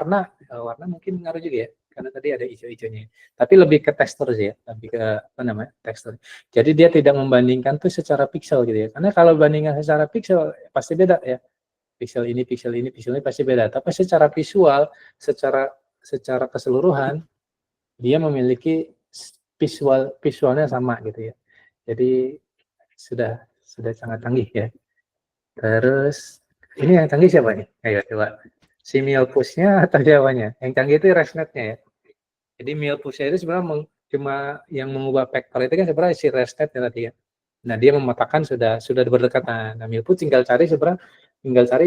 warna mungkin ngaruh juga ya, karena tadi ada hijau-hijaunya. Tapi lebih ke tekstur sih ya, lebih ke apa namanya tekstur. Jadi dia tidak membandingkan tuh secara pixel gitu ya. Karena kalau bandingkan secara pixel pasti beda ya. Pixel ini pasti beda. Tapi secara visual, secara keseluruhan dia memiliki visualnya sama gitu ya. Jadi sudah sangat canggih ya. Terus ini yang canggih siapa nih? Ayo coba. Si Milpush-nya atau Jawanya? Yang canggih itu ResNet-nya ya. Jadi Milpush-nya itu sebenarnya cuma yang mengubah vektor itu kan sebenarnya si ResNet ya tadi ya. Nah, dia memetakan sudah berdekatan. Nah, Milpush tinggal cari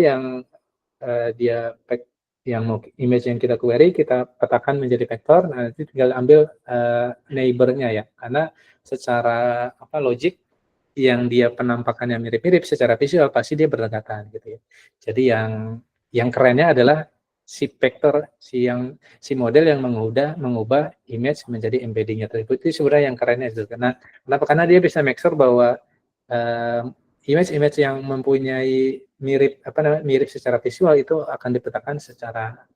yang dia yang mau image yang kita query kita petakan menjadi vektor. Nah, nanti tinggal ambil neighbor-nya ya. Karena secara logik yang dia penampakannya mirip-mirip secara visual pasti dia berdekatan gitu ya. Jadi yang kerennya adalah si vektor si model yang mengubah image menjadi embeddingnya tersebut itu sebenarnya yang kerennya itu. Karena dia bisa make sure bahwa image yang mempunyai mirip secara visual itu akan dipetakan secara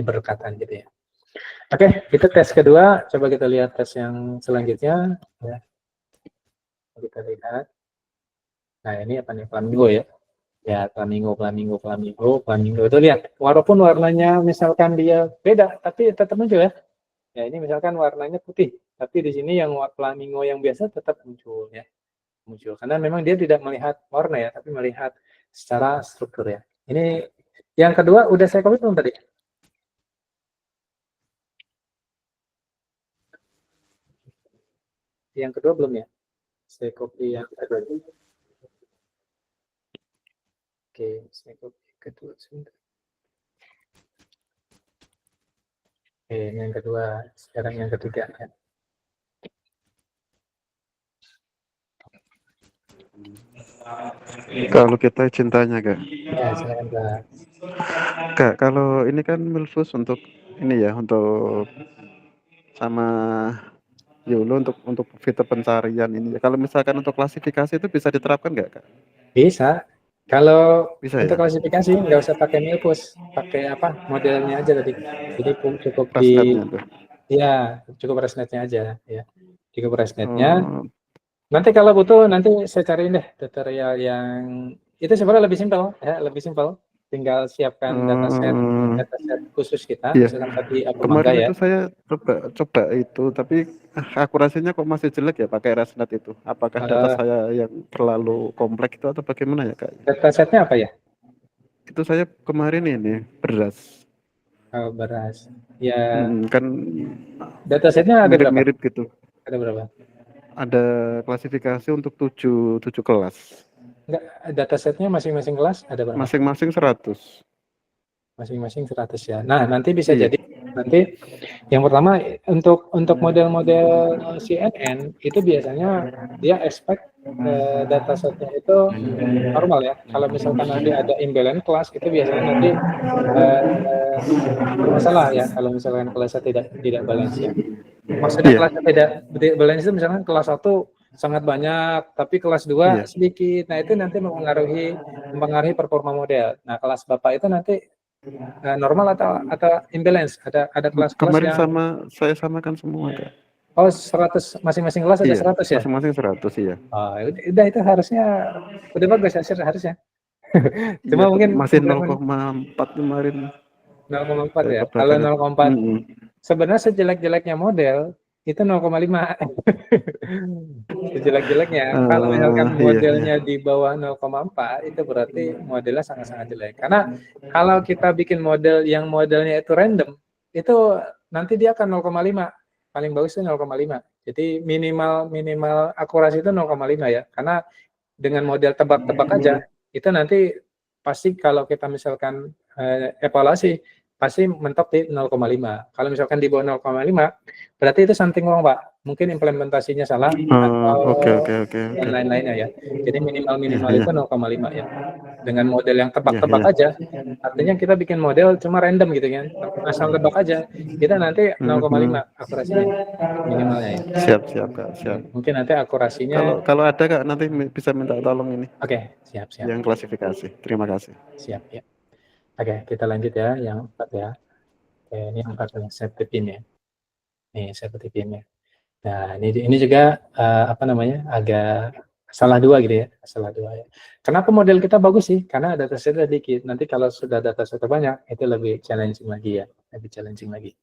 berdekatan gitu ya. Oke, itu tes kedua. Coba kita lihat tes yang selanjutnya ya. Kita lihat. Nah, ini apa nih? Flamingo ya. Ya, flamingo itu lihat. Walaupun warnanya misalkan dia beda, tapi tetap muncul ya. Ya, ini misalkan warnanya putih, tapi di sini yang flamingo yang biasa tetap muncul ya. Muncul karena memang dia tidak melihat warna ya, tapi melihat secara struktur ya. Ini yang kedua udah saya copy belum tadi? Yang kedua belum ya? Saya copy yang kedua. Oke, saya copy kedua sebentar. Oke, yang kedua, sekarang yang ketiga ya. Kalau kita cintanya Kak. Ya, silakan Kak. Kak, kalau ini kan Milfus untuk ini ya, untuk sama YOLO untuk fitur pencarian ini. Kalau misalkan untuk klasifikasi itu bisa diterapkan nggak Kak? Bisa. Kalau Bisa untuk ya? klasifikasi nggak usah pakai Milpush, pakai modelnya aja tadi. Jadi cukup ResNet-nya tuh. ya cukup ResNet-nya aja ya. Cukup ResNet-nya. Oh, Nanti kalau butuh nanti saya cariin deh tutorial yang itu sebenarnya lebih simpel ya, lebih simpel. tinggal siapkan dataset khusus kita, Iya. misalkan tadi Kemarin Mangga ya. itu saya coba itu, tapi akurasinya kok masih jelek ya pakai ResNet itu. Apakah data Eh, saya yang terlalu kompleks itu atau bagaimana ya, Kak? Datasetnya apa ya? Itu saya kemarin ini beras. Oh, beras. Ya, Kan datasetnya ada berapa? mirip-mirip gitu. Ada berapa? Ada klasifikasi untuk 7 kelas. Enggak, datasetnya masing-masing kelas ada berapa? Masing-masing 100. Masing-masing 100 ya. Nah, nanti bisa Iya. jadi nanti yang pertama untuk model-model CNN itu biasanya dia expect datasetnya itu normal ya. Kalau misalkan nanti ada imbalance kelas itu biasanya nanti bermasalah ya kalau misalkan kelasnya tidak balance ya. Maksudnya Iya. kelasnya tidak balance itu misalkan kelas 1 sangat banyak tapi kelas 2 Iya. sedikit. Nah, itu nanti mempengaruhi performa model. Nah, kelas Bapak itu nanti normal atau imbalance? Ada kelas-kelas Kemarin yang saya samakan semua, Kak. 100 masing-masing kelas ada Iya, 100 ya? masing-masing 100 ya. Oh, udah itu harusnya udah bagus ya harusnya. Iya, Cuma mungkin masih programnya 0,4 kemarin 0,4 saya ya. Kalau cobakan itu. 0,4 sebenarnya sejelek-jeleknya model itu 0,5. Sejelek-jeleknya. Kalau misalkan Iya, iya. modelnya di bawah 0,4 itu berarti modelnya sangat-sangat jelek. Karena kalau kita bikin model yang modelnya itu random, itu nanti dia akan 0,5. Paling bagus itu 0,5. Jadi minimal akurasi itu 0,5 ya. Karena dengan model tebak-tebak aja itu nanti pasti kalau kita misalkan evaluasi pasti mentok di 0,5. Kalau misalkan di bawah 0,5 berarti itu something wrong, Pak. Mungkin implementasinya salah atau Oke. dan lain-lainnya ya. Jadi Iya, minimal iya. itu 0,5 ya. Dengan model yang Iya, tebak-tebak iya. aja, artinya kita bikin model cuma random gitu kan. Asal tebak aja, kita nanti 0,5 akurasinya minimalnya ya. Siap, Kak, siap. Mungkin nanti akurasinya Kalau ada, Kak, nanti bisa minta tolong ini oke, siap. yang klasifikasi. Terima kasih. Siap ya. Oke, kita lanjut ya yang 4 ya. Oke, ini yang 4 nih, safety pin ya. Nih, safety pin ya. Nah, ini juga apa namanya? Agak salah dua gitu ya, salah dua ya. Kenapa model kita bagus sih? Karena datasetnya sedikit. Nanti kalau sudah dataset banyak, itu lebih challenging lagi ya, lebih challenging lagi.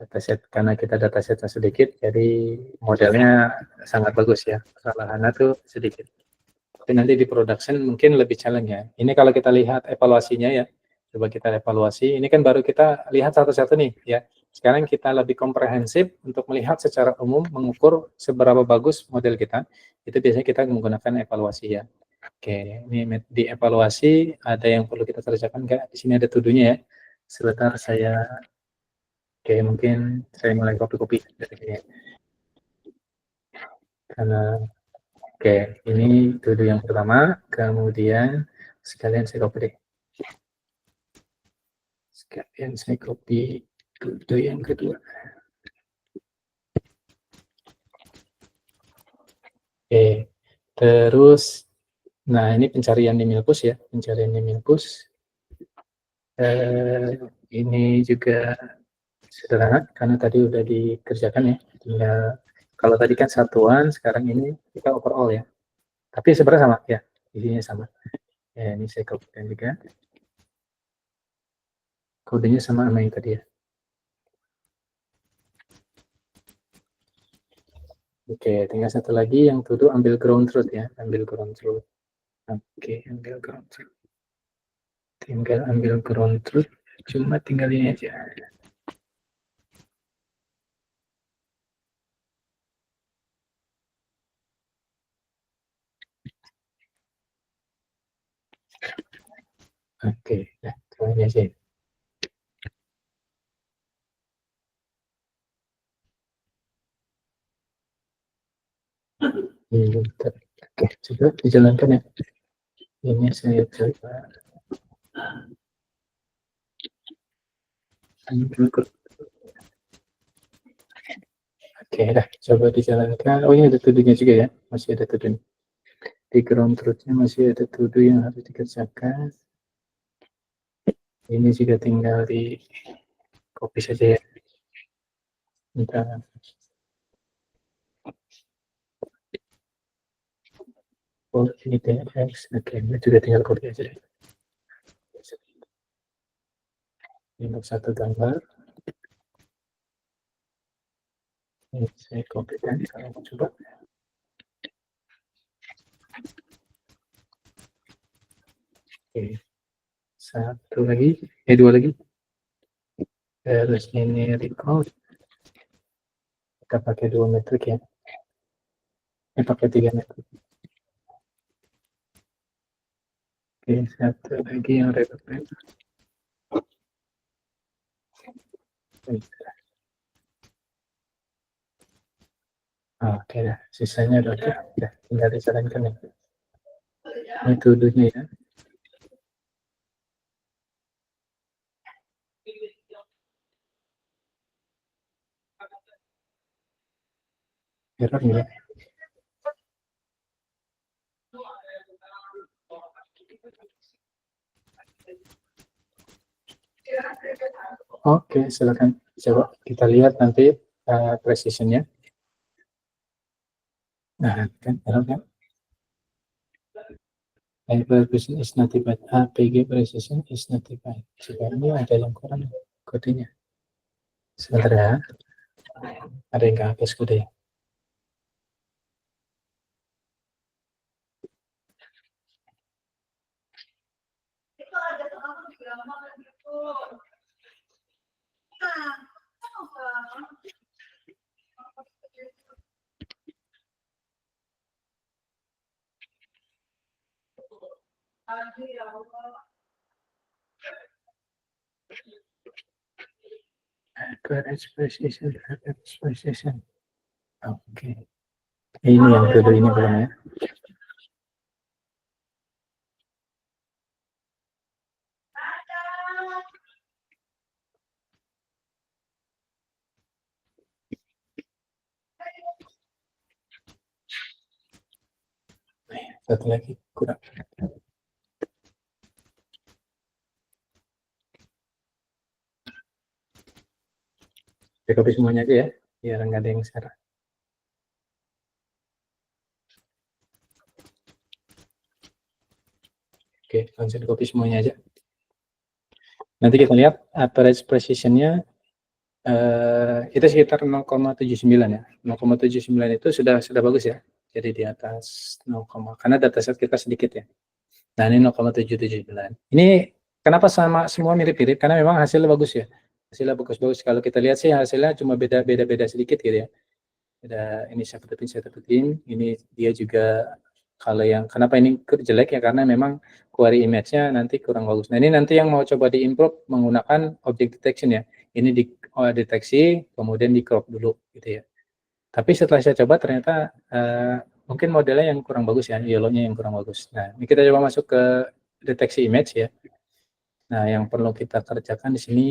Dataset karena kita datasetnya sedikit, jadi modelnya sangat bagus ya. Kesalahannya tuh sedikit. Tapi nanti di production mungkin lebih challenge ya. Ini kalau kita lihat evaluasinya ya, coba kita evaluasi. Ini kan baru kita lihat satu-satu nih ya. Sekarang kita lebih komprehensif untuk melihat secara umum, mengukur seberapa bagus model kita. Itu biasanya kita menggunakan evaluasi ya. Oke, ini di evaluasi ada yang perlu kita kerjakan nggak? Di sini ada tuduhnya ya. Sebentar saya, oke mungkin saya mulai copy-copy dari sini ya. Karena oke, ini tuduh yang pertama, kemudian sekalian saya copy deh. Sekalian saya copy tuduh yang kedua. Oke, terus, nah ini pencarian di Milpus ya, pencarian di Milpus. Ini juga sederhana, karena tadi udah dikerjakan ya. Tinggal, kalau tadi kan satuan, sekarang ini kita overall ya. Tapi sebenarnya sama ya, isinya sama. Ya, ini saya copy juga. Kodenya sama yang tadi ya. Oke, tinggal satu lagi yang tuduh ambil ground truth ya, ambil ground truth. Oke, ambil ground truth. Tinggal ambil ground truth, cuma tinggal ini aja. Oke, nah, ini aja. Oke, coba dijalankan ya. Ini saya coba. Oke, dah coba dijalankan. Oh, ini ada tuduhnya juga ya, masih ada tuduh. Di ground truth-nya masih ada tuduh yang harus dikerjakan. Ini juga tinggal di copy saja ya. Bentar. Oh, ini TX. Oke, ini juga tinggal copy aja deh. untuk satu gambar. Ini saya kopikan, kalau mau coba. Oke, satu lagi, dua lagi. Terus ini record. Kita pakai 2 metrik ya. Ini pakai 3 metrik. Oke, satu lagi yang record. Oke dah, sisanya udah oke. Udah, tinggal dijalankan ya. Ini tuduhnya ya. Error ya. Oke, silakan coba kita lihat nanti precision-nya. Nah, kan error kan? Precision is notified. APG precision is notified. Jika ini ada yang kurang kodenya. Sebentar ya. Ada yang nggak hapus kode. Average precision. Oke. Ini yang kode ini belum ya. Satu lagi kurang. Saya copy semuanya aja ya, biar nggak ada yang salah. Oke, langsung copy semuanya aja. Nanti kita lihat average precision-nya itu sekitar 0,79 ya. 0,79 itu sudah bagus ya. Jadi di atas 0, karena dataset kita sedikit ya. Nah, ini 0,779. Ini kenapa sama semua mirip-mirip? Karena memang hasilnya bagus ya. Hasilnya bagus-bagus. Kalau kita lihat sih hasilnya cuma beda sedikit gitu ya. Ada ini saya dapetin. Ini dia juga kalau yang kenapa ini jelek ya karena memang query image-nya nanti kurang bagus. Nah, ini nanti yang mau coba di-improve menggunakan object detection ya. Ini deteksi kemudian di crop dulu gitu ya. Tapi setelah saya coba ternyata mungkin modelnya yang kurang bagus ya, yellow-nya yang kurang bagus. Nah, ini kita coba masuk ke deteksi image ya. Nah, yang perlu kita kerjakan di sini,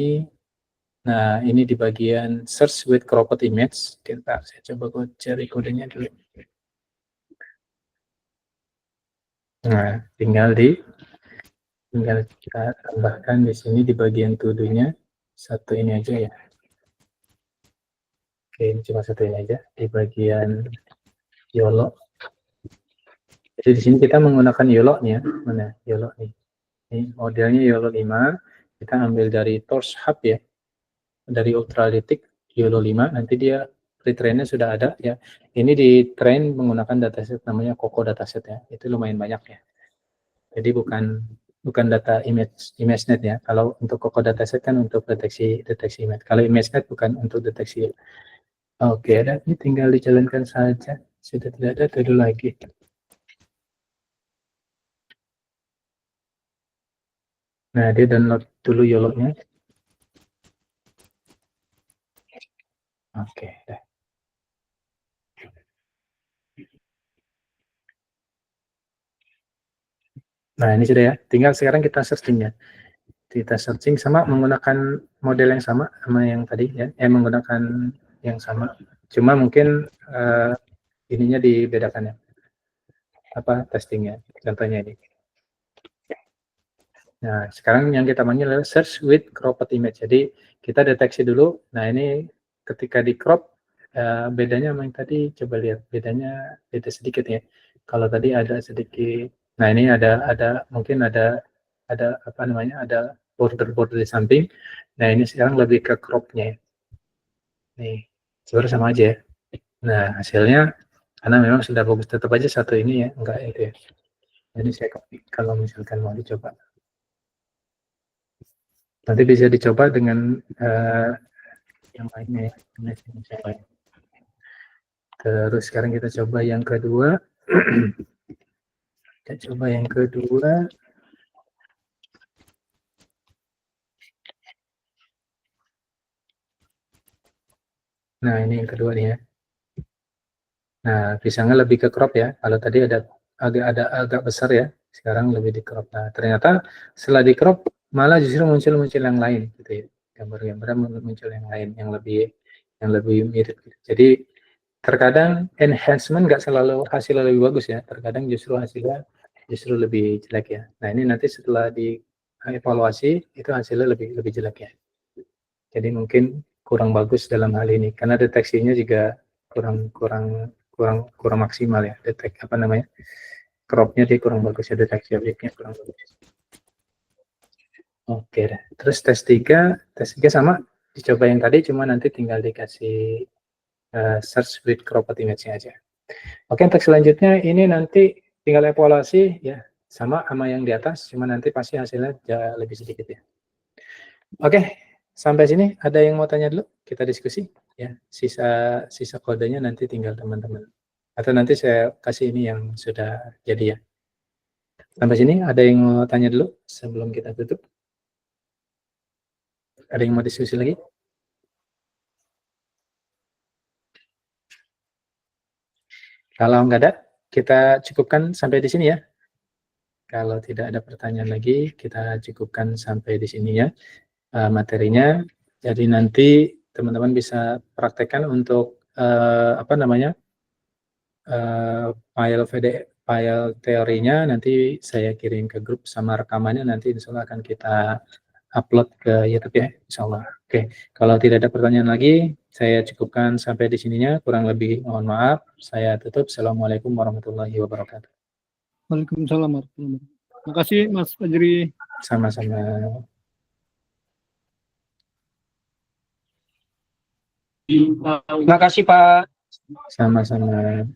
nah ini di bagian search with cropped image. Saya coba cari kodenya dulu. Nah, tinggal kita tambahkan di sini di bagian to-do-nya satu ini aja ya. Oke, ini cuma satu ini aja di bagian YOLO. Jadi di sini kita menggunakan YOLO-nya, mana YOLO nih. Ini modelnya YOLO 5, kita ambil dari Torch Hub ya, dari Ultralytic YOLO 5, nanti dia retrain-nya sudah ada ya. Ini di train menggunakan dataset namanya Coco dataset ya, itu lumayan banyak ya. Jadi bukan data ImageNet ya. Kalau untuk Coco dataset kan untuk deteksi image. Kalau ImageNet bukan untuk deteksi. Oke, ada ini tinggal dijalankan saja. Sudah tidak ada dulu lagi. Nah, dia download dulu YOLO-nya. Oke, dah. Nah, ini sudah ya. Tinggal sekarang kita searching ya. Kita searching sama menggunakan model yang sama yang tadi ya. Menggunakan yang sama. Cuma mungkin ininya dibedakan ya. Apa testingnya? Contohnya ini. Nah, sekarang yang kita panggil adalah search with cropped image. Jadi kita deteksi dulu. Nah, ini ketika di crop bedanya sama yang tadi, coba lihat bedanya beda sedikit ya. Kalau tadi ada sedikit, nah ini ada mungkin ada apa namanya, ada border di samping. Nah, ini sekarang lebih ke cropnya ya. Nih, sebenarnya sama aja ya. Nah, hasilnya karena memang sudah bagus, tetap aja satu ini ya, enggak itu ya. Jadi saya copy kalau misalkan mau dicoba. Nanti bisa dicoba dengan yang lainnya ya. Terus sekarang kita coba yang kedua. Kita coba yang kedua. Nah, ini yang kedua nih ya. Nah, pisangnya lebih ke crop ya. Kalau tadi ada agak besar ya. Sekarang lebih di crop. Nah, ternyata setelah di crop malah justru muncul yang lain gitu ya. Gambar-gambar muncul yang lain yang lebih mirip gitu. Jadi terkadang enhancement nggak selalu hasilnya lebih bagus ya. Terkadang justru hasilnya lebih jelek ya. Nah, ini nanti setelah di evaluasi itu hasilnya lebih jelek ya. Jadi mungkin kurang bagus dalam hal ini karena deteksinya juga kurang maksimal ya, cropnya dia kurang bagus ya, deteksi objeknya kurang bagus. Oke deh. Terus tes 3 sama dicoba yang tadi, cuma nanti tinggal dikasih search with cropped image aja. Oke, untuk selanjutnya ini nanti tinggal evaluasi ya, sama yang di atas, cuma nanti pasti hasilnya lebih sedikit ya. Oke, sampai sini ada yang mau tanya dulu? Kita diskusi ya. Sisa kodenya nanti tinggal teman-teman. Atau nanti saya kasih ini yang sudah jadi ya. Sampai sini ada yang mau tanya dulu sebelum kita tutup? Ada yang mau diskusi lagi? Kalau nggak ada, kita cukupkan sampai di sini ya. Kalau tidak ada pertanyaan lagi, kita cukupkan sampai di sini ya materinya. Jadi nanti teman-teman bisa praktekkan untuk file teorinya nanti saya kirim ke grup sama rekamannya, nanti insya Allah akan kita upload ke YouTube ya, insya Allah. Oke, kalau tidak ada pertanyaan lagi, saya cukupkan sampai di sininya. Kurang lebih mohon maaf. Saya tutup. Assalamualaikum warahmatullahi wabarakatuh. Waalaikumsalam warahmatullahi wabarakatuh. Terima kasih Mas Fajri. Sama-sama. Terima kasih Pak. Sama-sama.